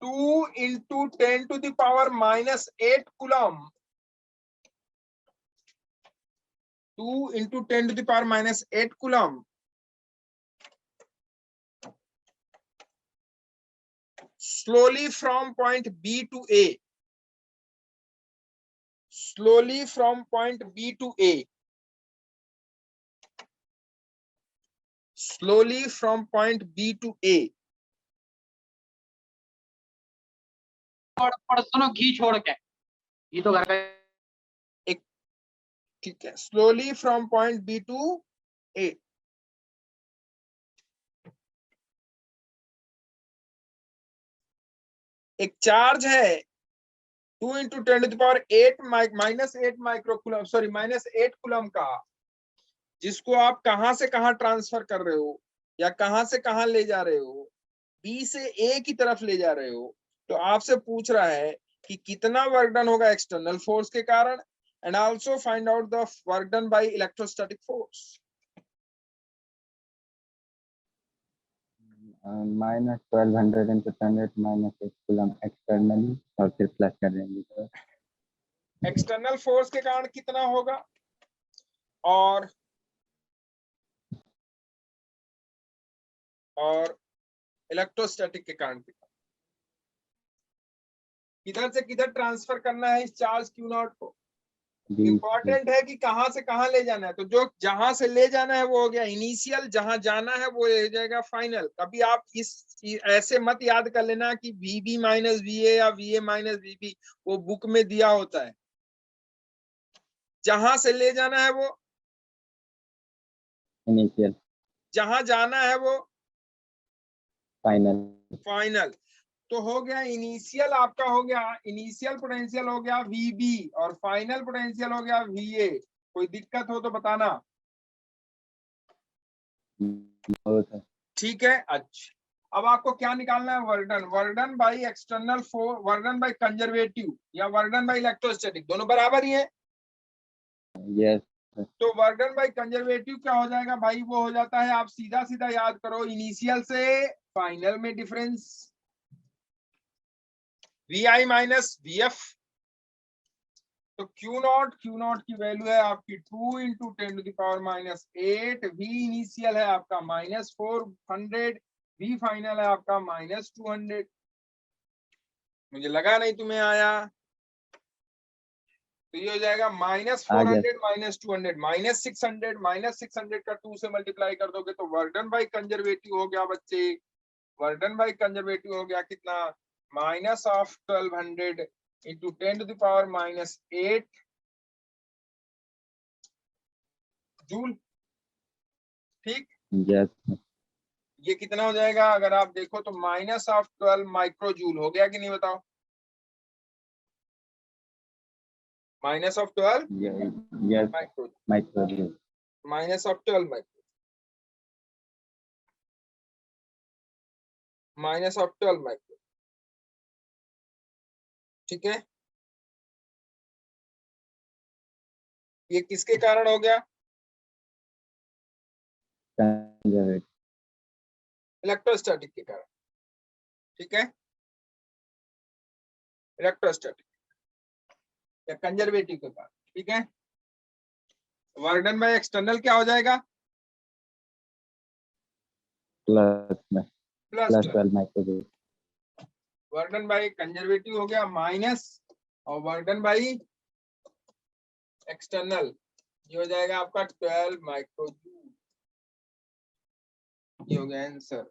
2 into 10 to the power -8 coulomb, 2 into 10 to the power -8 coulomb slowly from point B to A, slowly from point B to A, slowly from point B to A,
सुनो घी छोड़ के, घी तो घर का
ठीक है, slowly from point B to A, एक charge है 2 into 10 to the power 8 -8 microcoulomb, sorry -8 coulomb का, जिसको आप कहां से कहां ट्रांसफर कर रहे हो या कहां से कहां ले जा रहे हो, बी से ए की तरफ ले जा रहे हो, तो आपसे पूछ रहा है कि कितना वर्क डन होगा एक्सटर्नल फोर्स के कारण, and also find out the work done by electrostatic force.
-1200 into 10 -8 coulomb externally, और फिर प्लस कर देंगे तो
एक्सटर्नल फोर्स के कारण कितना होगा और इलेक्ट्रोस्टैटिक के कारण कितना, किधर से किधर ट्रांसफर करना है इस चार्ज क्यू नॉट को, इंपॉर्टेंट है कि कहां से कहां ले जाना है। तो जो जहां से ले जाना है वो हो गया इनिशियल, जहां जाना है वो हो जाएगा फाइनल। कभी आप इस ऐसे मत याद कर लेना कि VB माइनस VA या VA माइनस VB, वो बुक में दिया होता है। जहां से ले जाना है वो
इनिशियल,
जहां जाना है वो
फाइनल।
फाइनल। तो हो गया इनिशियल, आपका हो गया इनिशियल पोटेंशियल हो गया VB और फाइनल पोटेंशियल हो गया VA। कोई दिक्कत हो तो बताना। ठीक है। अच्छा, अब आपको क्या निकालना है? Work done, work done by external force, work done by conservative या वर्डन बाई इलेक्ट्रोस्टैटिक, दोनों बराबर ही है।
yes,
तो वर्डन बाई कंजर्वेटिव क्या हो जाएगा भाई? वो हो जाता है, आप सीधा सीधा याद करो, इनिशियल से फाइनल में डिफरेंस VI माइनस VF। तो क्यू नॉट की वैल्यू है आपकी 2 इंटू 10⁻⁸। V इनिशियल है आपका -400, V फाइनल है आपका -200। मुझे लगा नहीं तुम्हें आया। तो ये हो जाएगा -400 -200 -600 का 2 से मल्टीप्लाई कर दोगे तो वर्डन बाई कंजर्वेटिव हो गया बच्चे। वर्डन बाई कंजर्वेटिव हो गया कितना? -1200 इंटू 10⁻⁸ जूल। ठीक,
yes,
ये कितना हो जाएगा अगर आप देखो तो -12 माइक्रो जूल हो गया कि नहीं बताओ? -12
yes,
micro,
microjoule,
-12 micro, -12 micro. ठीक है, ये किसके कारण हो गया?
conservative,
इलेक्ट्रोस्टैटिक के कारण। ठीक है, इलेक्ट्रोस्टैटिक या कंजर्वेटिव के कारण। ठीक है, वर्डन बाय एक्सटर्नल क्या हो जाएगा?
plus
plus
12 microjoule,
वर्डन bye conservative हो गया माइनस, और वर्डन बाय एक्सटर्नल ये हो जाएगा आपका 12 माइक्रोजूल। ये हो गया आंसर।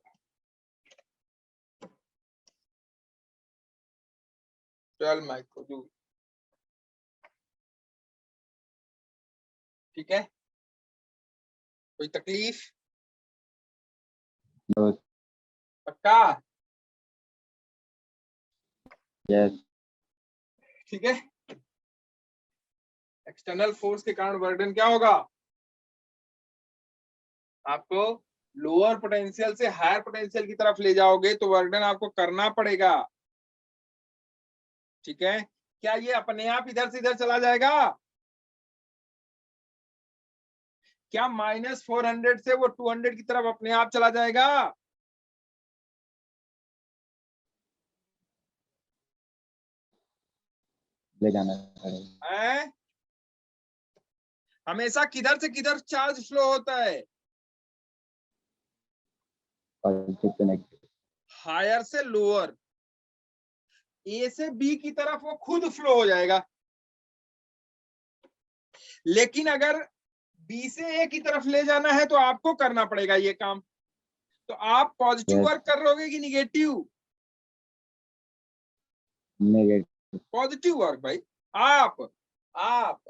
12 माइक्रोजूल। ठीक है, कोई तकलीफ?
no,
पक्का?
yes,
ठीक है, एक्सटर्नल फोर्स के कारण वर्डन क्या होगा? आपको लोअर पोटेंशियल से हायर पोटेंशियल की तरफ ले जाओगे तो वर्डन आपको करना पड़ेगा। ठीक है, क्या ये अपने आप इधर से इधर चला जाएगा? क्या -400 से वो 200 की तरफ अपने आप चला जाएगा?
ले जाना पड़ेगा,
हैं? हमेशा किधर से किधर चार्ज फ्लो होता है?
positive to negative,
हायर से लोअर, ए से बी की तरफ वो खुद फ्लो हो जाएगा। लेकिन अगर बी से ए की तरफ ले जाना है तो आपको करना पड़ेगा ये काम। तो आप पॉजिटिव
yes,
वर्क कर रहोगे कि निगेटिव?
negative,
पॉजिटिव वर्क भाई। आप आप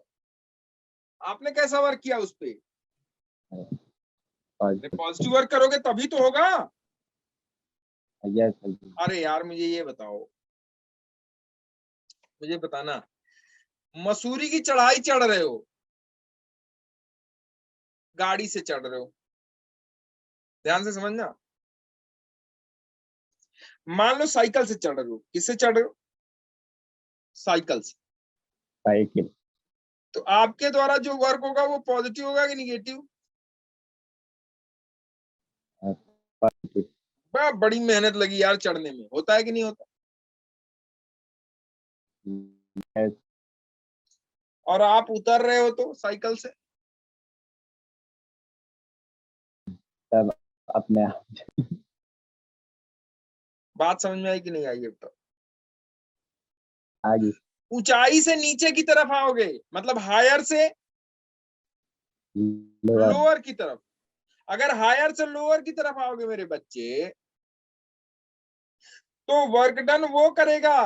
आपने कैसा वर्क किया उस पे?
positive,
पॉजिटिव वर्क करोगे तभी तो होगा।
yes,
अरे यार मुझे ये बताओ, मुझे बताना, मसूरी की चढ़ाई चढ़ रहे हो, गाड़ी से चढ़ रहे हो, ध्यान से समझना। मान लो साइकिल से चढ़ रहे हो, किससे चढ़ रहे हो? साइकिल से।
cycle,
तो आपके द्वारा जो वर्क होगा वो पॉजिटिव होगा कि निगेटिव?
positive,
बड़ी मेहनत लगी यार चढ़ने में, होता है कि नहीं होता?
yes,
और आप उतर रहे हो तो साइकिल से
तब अपने आप
बात समझ में आई कि नहीं आई? अब तक
आगे
ऊंचाई से नीचे की तरफ आओगे, मतलब हायर से
lower,
लोअर की तरफ। अगर हायर से लोअर की तरफ आओगे मेरे बच्चे तो वर्क डन वो करेगा,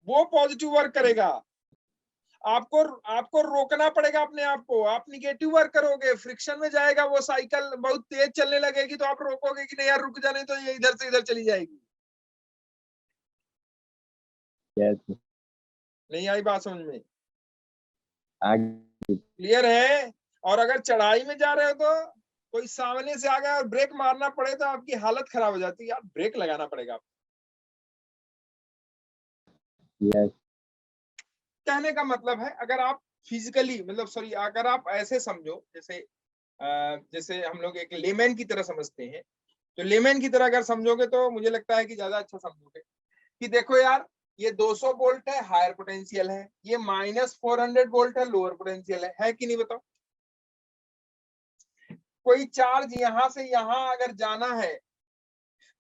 वो पॉजिटिव वर्क करेगा। आपको आपको रोकना पड़ेगा अपने आप को। आप निगेटिव वर्क करोगे, फ्रिक्शन में जाएगा वो साइकिल, बहुत तेज चलने लगेगी तो आप रोकोगे कि नहीं यार रुक जाने तो ये इधर से इधर चली जाएगी।
yes,
नहीं आई बात समझ में?
आगे,
क्लियर है? और अगर चढ़ाई में जा रहे हो तो कोई सामने से आ गया और ब्रेक मारना पड़े तो आपकी हालत खराब हो जाती है यार, ब्रेक लगाना पड़ेगा।
yes,
कहने का मतलब है अगर आप फिजिकली मतलब सॉरी अगर आप ऐसे समझो जैसे हम लोग एक लेमैन की तरह समझते हैं, तो लेमैन की तरह अगर समझोगे तो मुझे लगता है कि ज्यादा अच्छा समझोगे कि देखो यार ये 200 वोल्ट है हायर पोटेंशियल है, ये -400 वोल्ट है लोअर पोटेंशियल है कि नहीं बताओ। कोई चार्ज यहां से यहां अगर जाना है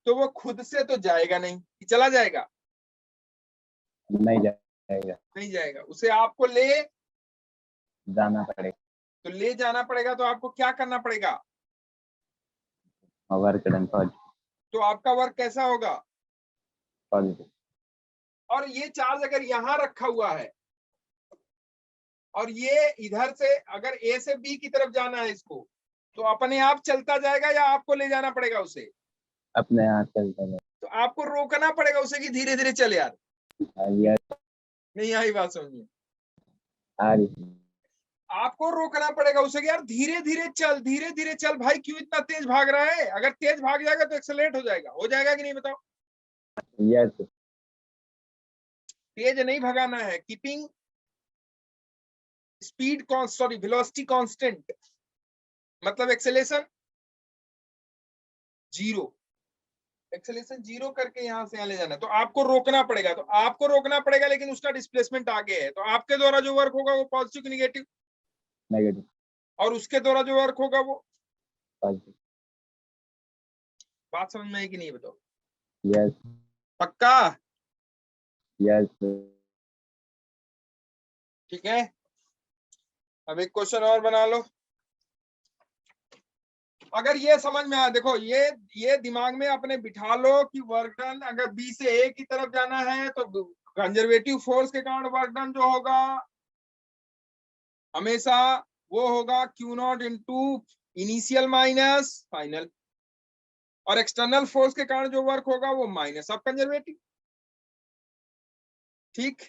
तो वो खुद से तो जाएगा नहीं, कि चला जाएगा?
नहीं जाएगा,
नहीं जाएगा, उसे आपको ले
जाना पड़ेगा,
तो ले जाना पड़ेगा, तो आपको क्या करना पड़ेगा?
वर्क डन
तो आपका वर्क कैसा होगा?
पॉजिटिव,
और ये चार्ज अगर यहां रखा हुआ है और ये इधर से अगर ए से बी की तरफ जाना है इसको, तो अपने आप चलता जाएगा या आपको ले जाना पड़ेगा उसे?
अपने हाथ चलता है।
तो आपको रोकना पड़ेगा उसे कि धीरे धीरे चले यार।
yes,
नहीं आई बात समझिए,
आ रही है।
आपको रोकना पड़ेगा उसे कि यार धीरे धीरे चल भाई, क्यों इतना तेज भाग रहा है? अगर तेज भाग जाएगा तो एक्सेलरेट हो जाएगा कि नहीं बताओ?
yes,
तेज नहीं भगाना है, keeping speed sorry velocity constant, मतलब एक्सेलेरेशन जीरो, एक्सेलेरेशन जीरो करके यहां से यहां ले जाना है, तो आपको रोकना पड़ेगा। तो आपको रोकना पड़ेगा लेकिन उसका डिस्प्लेसमेंट आगे है, तो आपके द्वारा जो वर्क होगा वो पॉजिटिव की नेगेटिव?
नेगेटिव,
और उसके द्वारा जो वर्क होगा वो
पॉजिटिव,
बात समझ में आई कि नहीं बताओ?
yes,
पक्का?
yes,
ठीक है, अब एक क्वेश्चन और बना लो। अगर ये समझ में आया, देखो ये दिमाग में अपने बिठा लो कि वर्क डन अगर बी से ए की तरफ जाना है तो कंजर्वेटिव फोर्स के कारण वर्क डन जो होगा हमेशा वो होगा Q not into initial minus final, और एक्सटर्नल फोर्स के कारण जो वर्क होगा वो माइनस ऑफ कंजर्वेटिव। ठीक,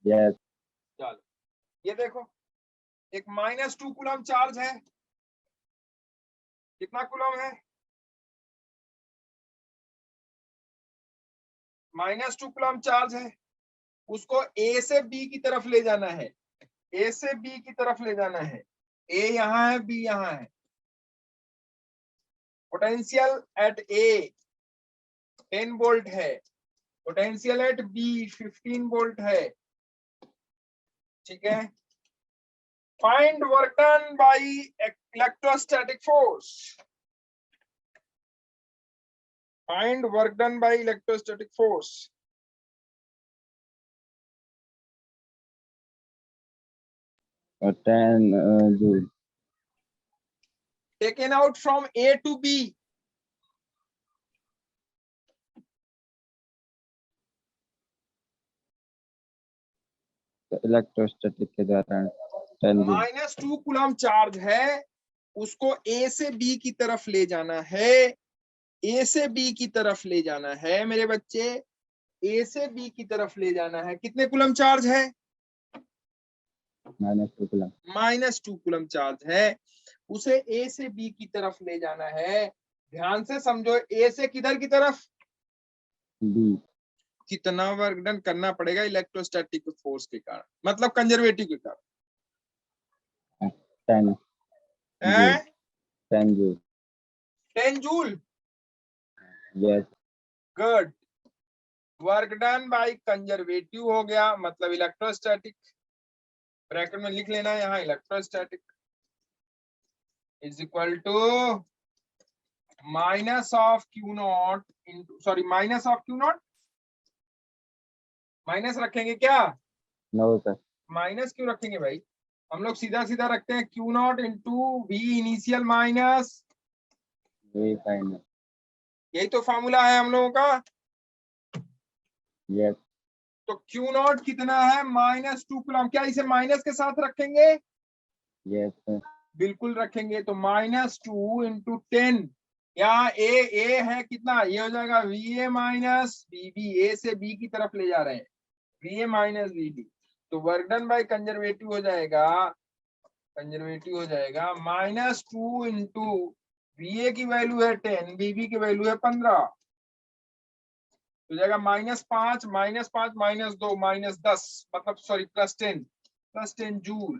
yes,
चलो ये देखो एक -2 कूलम चार्ज है, कितना कूलम है? -2 कूलम चार्ज है, उसको ए से बी की तरफ ले जाना है, ए से बी की तरफ ले जाना है, ए यहां है बी यहां है, पोटेंशियल एट ए 10 वोल्ट है, पोटेंशियल एट बी 15 वोल्ट है। ठीक है, find work done by electrostatic force, find work done by electrostatic force.
और 10 joule,
taken out from A to B,
electrostatic के दौरान 10 जूल,
-2 कूलम चार्ज है, उसको ए से बी की तरफ ले जाना है, ए से बी की तरफ ले जाना है मेरे बच्चे, ए से बी की तरफ ले जाना है। कितने कूलम चार्ज है?
-2 कूलम,
-2 कूलम चार्ज है, उसे ए से बी की तरफ ले जाना है। ध्यान से समझो, ए से किधर की तरफ?
बी,
कितना वर्क डन करना पड़ेगा इलेक्ट्रोस्टैटिक फोर्स के कारण, मतलब कंजर्वेटिव के कारण?
10 joule, 10 joule,
10 joule.
yes,
good, work done by conservative हो गया, मतलब इलेक्ट्रोस्टैटिक, ब्रैकेट में लिख लेना यहाँ electrostatic is equal to minus of Q not into sorry minus of Q nought, minus रखेंगे क्या?
नो सर,
माइनस क्यों रखेंगे भाई? हम लोग सीधा सीधा रखते हैं Q not into V initial minus,
V final,
यही तो फॉर्मूला है हम लोगों का।
yes,
तो क्यू नॉट कितना है? -2 कूलम। क्या इसे माइनस के साथ रखेंगे?
yes, sir,
बिल्कुल रखेंगे। तो -2 इंटू 10, यहाँ ए है कितना, ये हो जाएगा V A minus B B, A से बी की तरफ ले जा रहे हैं, V A minus B B. तो वर्क डन बाय कंजर्वेटिव हो जाएगा, कंजर्वेटिव हो जाएगा -2 इंटू VA की वैल्यू है 10, BB की वैल्यू है 15, हो जाएगा -5 -5 -2 -10, मतलब सॉरी +10 जूल,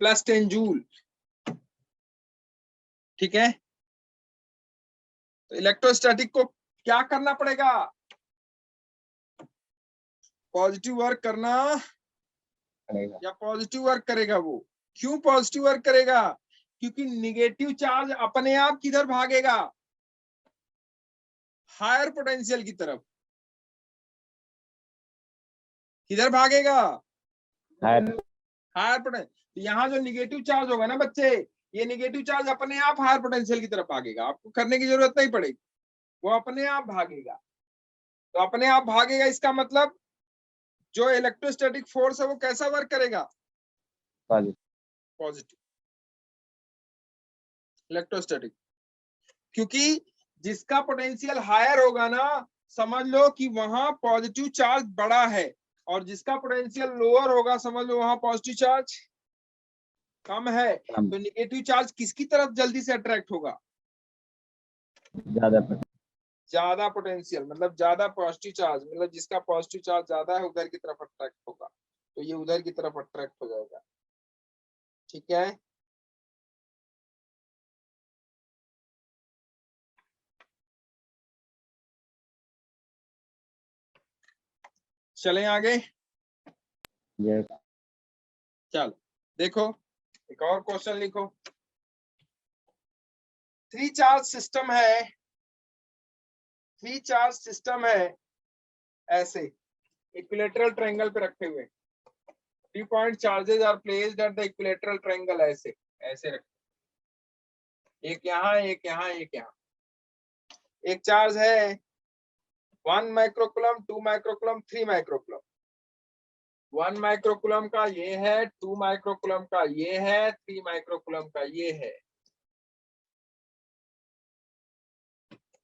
+10 जूल। ठीक है, तो इलेक्ट्रोस्टैटिक को क्या करना पड़ेगा, पॉजिटिव वर्क करना
पड़ेगा।
या पॉजिटिव वर्क करेगा वो। क्यों पॉजिटिव वर्क करेगा, क्योंकि निगेटिव चार्ज अपने आप किधर भागेगा, हायर पोटेंशियल की तरफ। किधर भागेगा, हायर पोटेंशियल। यहाँ जो निगेटिव चार्ज होगा ना बच्चे, ये निगेटिव चार्ज अपने आप हायर पोटेंशियल की तरफ भागेगा, आपको करने की जरूरत नहीं पड़ेगी, वो अपने आप भागेगा। तो अपने आप भागेगा, इसका मतलब जो इलेक्ट्रोस्टैटिक फोर्स है वो कैसा वर्क करेगा, पॉजिटिव इलेक्ट्रोस्टैटिक। क्योंकि जिसका पोटेंशियल हायर होगा ना, समझ लो कि वहां पॉजिटिव चार्ज बड़ा है, और जिसका पोटेंशियल लोअर होगा समझ लो वहां पॉजिटिव चार्ज कम है। तो निगेटिव चार्ज किसकी तरफ जल्दी से अट्रैक्ट होगा, ज्यादा पोटेंशियल, मतलब ज्यादा पॉजिटिव चार्ज, मतलब जिसका पॉजिटिव चार्ज ज्यादा है उधर की तरफ अट्रैक्ट होगा, तो ये उधर की तरफ अट्रैक्ट हो जाएगा। ठीक है, चलें आगे।
यस।
चलो देखो, एक और क्वेश्चन लिखो। 3 चार्ज सिस्टम है, 3 चार्ज सिस्टम है ऐसे इक्विलेटरल ट्रायंगल पे रखे हुए। 3 point charges are placed at the equilateral triangle, ऐसे ऐसे रखे, एक यहाँ एक यहाँ एक यहाँ। एक चार्ज है 1 माइक्रोकुलम, 2 माइक्रोकुलम, 3 माइक्रोकुलम। 1 माइक्रोकुलम का ये है, 2 माइक्रोकुलम का ये है, 3 माइक्रोकुलम का ये है।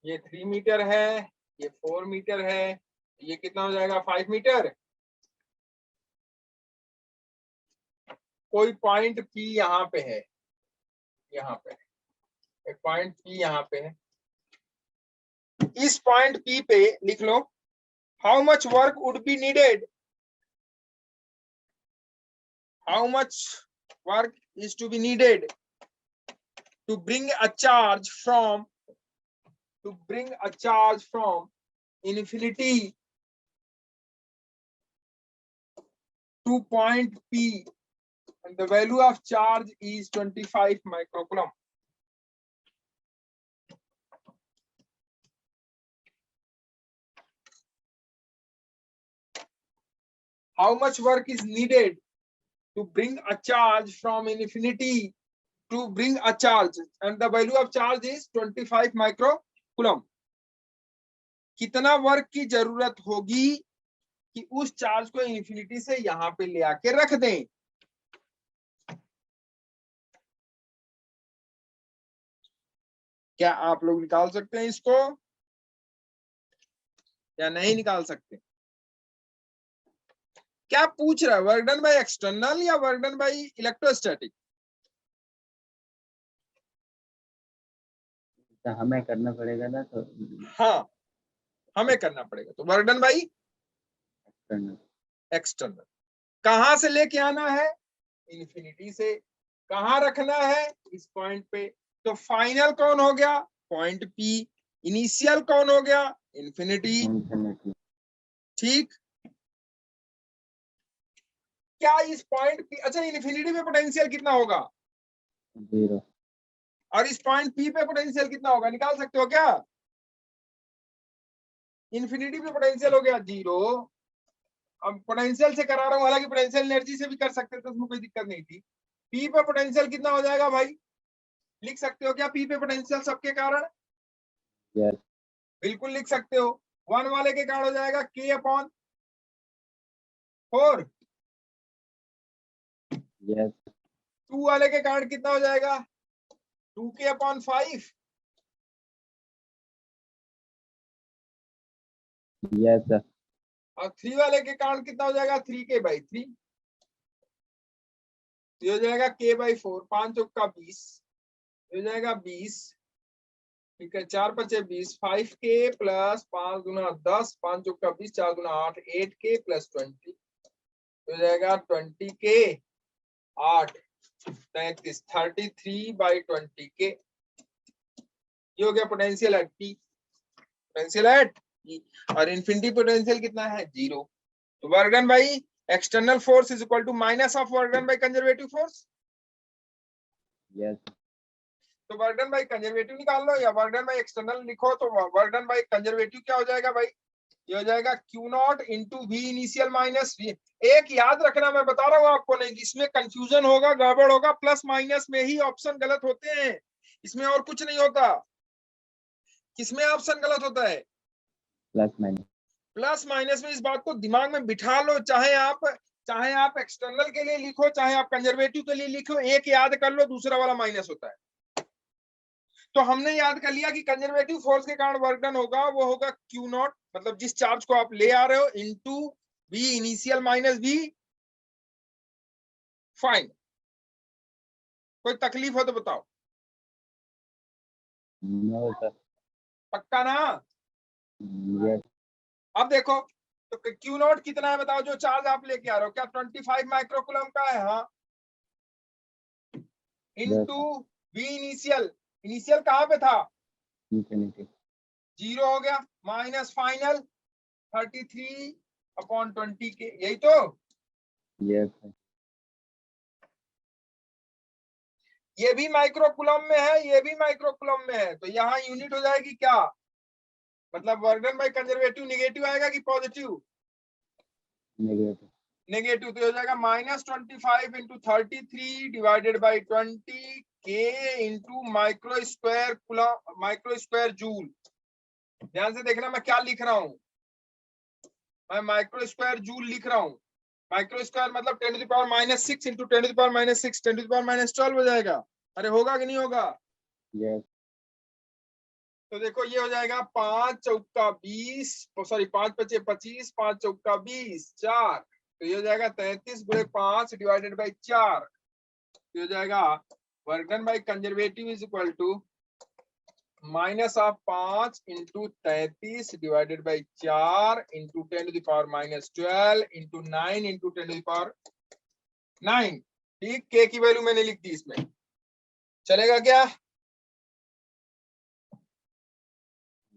ये 3 मीटर है, ये 4 मीटर है, ये कितना हो जाएगा 5 मीटर। कोई पॉइंट P यहाँ पे है, यहाँ पे एक पॉइंट P यहाँ पे है। इस पॉइंट P पे लिख लो, how much work would be needed, how much work is to be needed to bring a charge from infinity to point P, and the value of charge is 25 microcoulomb. How much work is needed to bring a charge from infinity to bring a charge, and the value of charge is 25 microcoulomb. कितना work की जरूरत होगी कि उस charge को infinity से यहां पे ले आके रख दें। क्या आप लोग निकाल सकते हैं इसको या नहीं निकाल सकते? क्या पूछ रहा है, वर्क डन बाय एक्सटर्नल या वर्क डन बाय इलेक्ट्रोस्टैटिक?
हमें करना पड़ेगा ना, तो
हाँ हमें करना पड़ेगा, तो work done by
external.
External. कहां से लेके आना है, इन्फिनिटी से। कहां रखना है, इस पॉइंट पे। तो फाइनल कौन हो गया, पॉइंट P। इनिशियल कौन हो गया, इन्फिनिटी। ठीक, क्या इस पॉइंट P, अच्छा इन्फिनिटी पे पोटेंशियल कितना होगा,
0।
और इस पॉइंट P पे पोटेंशियल कितना होगा, निकाल सकते हो क्या? इन्फिनिटी पे पोटेंशियल हो गया 0। अब पोटेंशियल से करा रहा हूं, हालांकि पोटेंशियल एनर्जी से भी कर सकते थे, उसमें कोई दिक्कत नहीं थी। P पे पोटेंशियल कितना हो जाएगा भाई, लिख सकते हो क्या P पे पोटेंशियल सबके कारण?
यस।
बिल्कुल लिख सकते हो। 1 वाले के कारण हो जाएगा K/4।
यस।
2 वाले के कारण कितना हो जाएगा, 2K/5।
यस।
और 3 वाले के कारण कितना हो जाएगा, 3K/3। ये हो जाएगा k/4, 5 चौका 20, ये हो जाएगा 20, ठीक है, 4 5 20, 5k प्लस 5 गुना 10, 5 चौका 20, 4 गुना 8, 8k प्लस 20, हो जाएगा 20k 8 33, 33/20k। ये हो गया potential at P, potential at P, और इन्फिनिटी पोटेंशियल कितना है 0। तो work done by external force is equal to minus of work done by conservative force.
yes,
तो वर्क डन बाई कंजर्वेटिव निकाल लो या वर्क डन बाई एक्सटर्नल लिखो, तो वर्क डन बाई कंजर्वेटिव क्या हो जाएगा भाई, ये हो जाएगा Q0 into V initial minus V। एक याद रखना, मैं बता रहा हूँ आपको, नहीं इसमें कंफ्यूजन होगा, गड़बड़ होगा, प्लस माइनस में ही ऑप्शन गलत होते हैं, इसमें और कुछ नहीं होता। किसमें ऑप्शन गलत होता है,
प्लस माइनस।
प्लस माइनस में। इस बात को दिमाग में बिठा लो, चाहे आप एक्सटर्नल के लिए लिखो, चाहे आप कंजर्वेटिव के लिए लिखो, एक याद कर लो, दूसरा वाला माइनस होता है। तो हमने याद कर लिया कि कंजर्वेटिव फोर्स के कारण वर्क डन होगा, वो होगा Q0, मतलब जिस चार्ज को आप ले आ रहे हो, into V initial minus V fine. कोई तकलीफ हो तो बताओ,
नो सर,
पक्का ना।
yes,
अब देखो, तो Q0 कितना है बताओ, जो चार्ज आप लेके आ रहे हो, क्या 25 माइक्रोकूलम का है, हाँ, इंटू V इनिशियल, इनिशियल कहाँ पे था,
infinity,
0 हो गया, माइनस फाइनल 33/20k, यही तो।
yes, sir,
ये भी माइक्रोकूलम में है, ये भी माइक्रोकूलम में है, तो यहाँ यूनिट हो जाएगी क्या, मतलब work done by conservative negative आएगा कि पॉजिटिव,
negative,
नेगेटिव, तो हो जाएगा -25 इंटू 33 डिवाइडेड बाई 20 के इंटू माइक्रो स्क्वायर जूल। ध्यान से देखना मैं क्या लिख रहा हूं, मैं माइक्रो स्क्वायर जूल लिख रहा हूं। माइक्रो स्क्वायर मतलब 10⁻⁻6 इंटू 10⁻⁻6 10⁻12 हो जाएगा। अरे होगा कि नहीं होगा,
yes,
तो देखो ये हो जाएगा 5 चौका 20, सॉरी 5 पचे 25, 5 चौका 20, 4, तो ये हो जाएगा 33 गुणे 5 डिवाइडेड बाई 4, ये हो जाएगा work done by conservative is equal to minus of 5 into 33 divided by 4 into 10⁻12 into 9 into 10⁻9। ठीक, के की वैल्यू मैंने लिख दी इसमें, चलेगा क्या,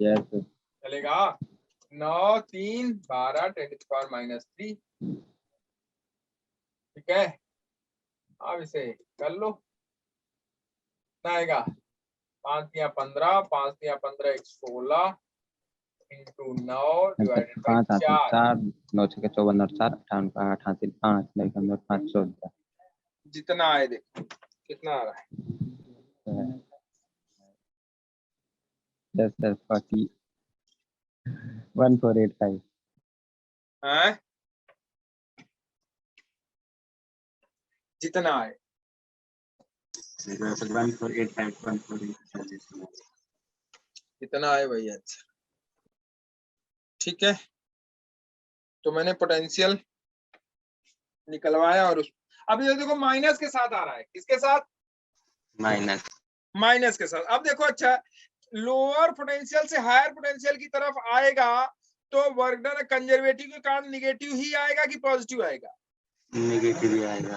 yes, sir,
चलेगा। 9 3 12 10⁻³ ठीक है। अब इसे कर लो, कितना आएगा, 5 × 15, 5 × 15 16 इंटू 9 डिवाइडेड बाई
5 8
4,
4 9 6 54 और 4 58 8 8 5 9 5 14,
जितना आए देखो कितना आ रहा है,
yes sir, 40 1485,
हैं? जितना आए,
1485
जितना आए वही आंसर, ठीक है। तो मैंने पोटेंशियल निकलवाया, और उस अब ये देखो माइनस के साथ आ रहा है, किसके साथ,
माइनस,
माइनस के साथ। अब देखो, अच्छा, लोअर पोटेंशियल से हायर पोटेंशियल की तरफ आएगा तो वर्क डन कंजर्वेटिव के कारण निगेटिव ही आएगा कि पॉजिटिव आएगा,
नेगेटिव ही आएगा,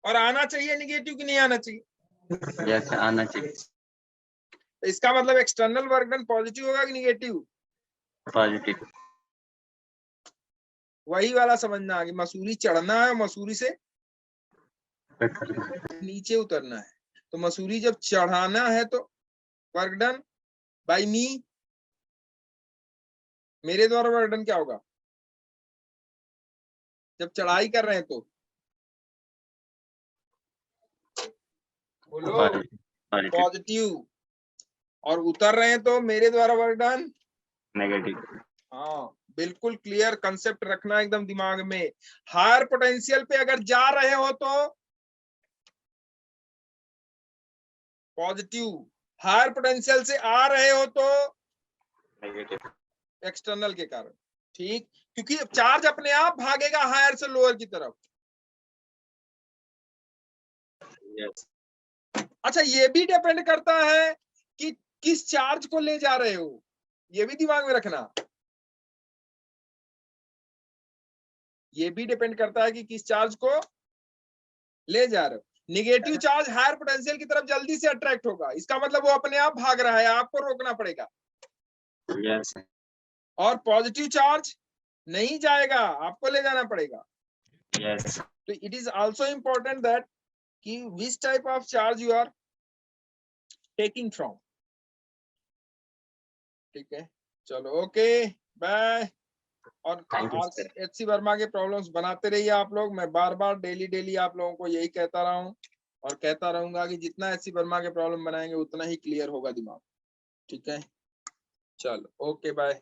और आना चाहिए निगेटिव कि नहीं आना चाहिए,
yes, आना चाहिए,
तो इसका मतलब एक्सटर्नल वर्क डन पॉजिटिव होगा कि निगेटिव,
पॉजिटिव,
वही वाला समझना है कि मसूरी चढ़ना है और मसूरी से नीचे उतरना है। तो मसूरी जब चढ़ाना है तो वर्क डन बाय मी, मेरे द्वारा वर्क डन क्या होगा, जब चढ़ाई कर रहे हैं तो बोलो पॉजिटिव, और उतर रहे हैं तो मेरे द्वारा वर्क डन
नेगेटिव,
हाँ, बिल्कुल क्लियर कंसेप्ट रखना एकदम दिमाग में। हायर पोटेंशियल पे अगर जा रहे हो तो पॉजिटिव, हायर पोटेंशियल से आ रहे हो तो
नेगेटिव,
एक्सटर्नल के कारण, ठीक, क्योंकि चार्ज अपने आप भागेगा हायर से लोअर की तरफ,
Yes.
अच्छा, ये भी डिपेंड करता है कि किस चार्ज को ले जा रहे हो, ये भी दिमाग में रखना। ये भी डिपेंड करता है कि किस चार्ज को ले जा रहे हो। निगेटिव चार्ज हायर पोटेंशियल की तरफ जल्दी से अट्रैक्ट होगा, इसका मतलब वो अपने आप भाग रहा है, आपको रोकना पड़ेगा।
Yes.
और पॉजिटिव चार्ज नहीं जाएगा, आपको ले जाना पड़ेगा।
Yes.
तो it is also important that कि which type of charge you are taking from. ठीक है, चलो ओके बाय। और
Thank you, sir.
HC Verma के प्रॉब्लम्स बनाते रहिए आप लोग। मैं बार बार डेली आप लोगों को यही कहता रहा हूँ और कहता रहूंगा कि जितना HC वर्मा के प्रॉब्लम बनाएंगे उतना ही क्लियर होगा दिमाग। ठीक है, चलो ओके बाय।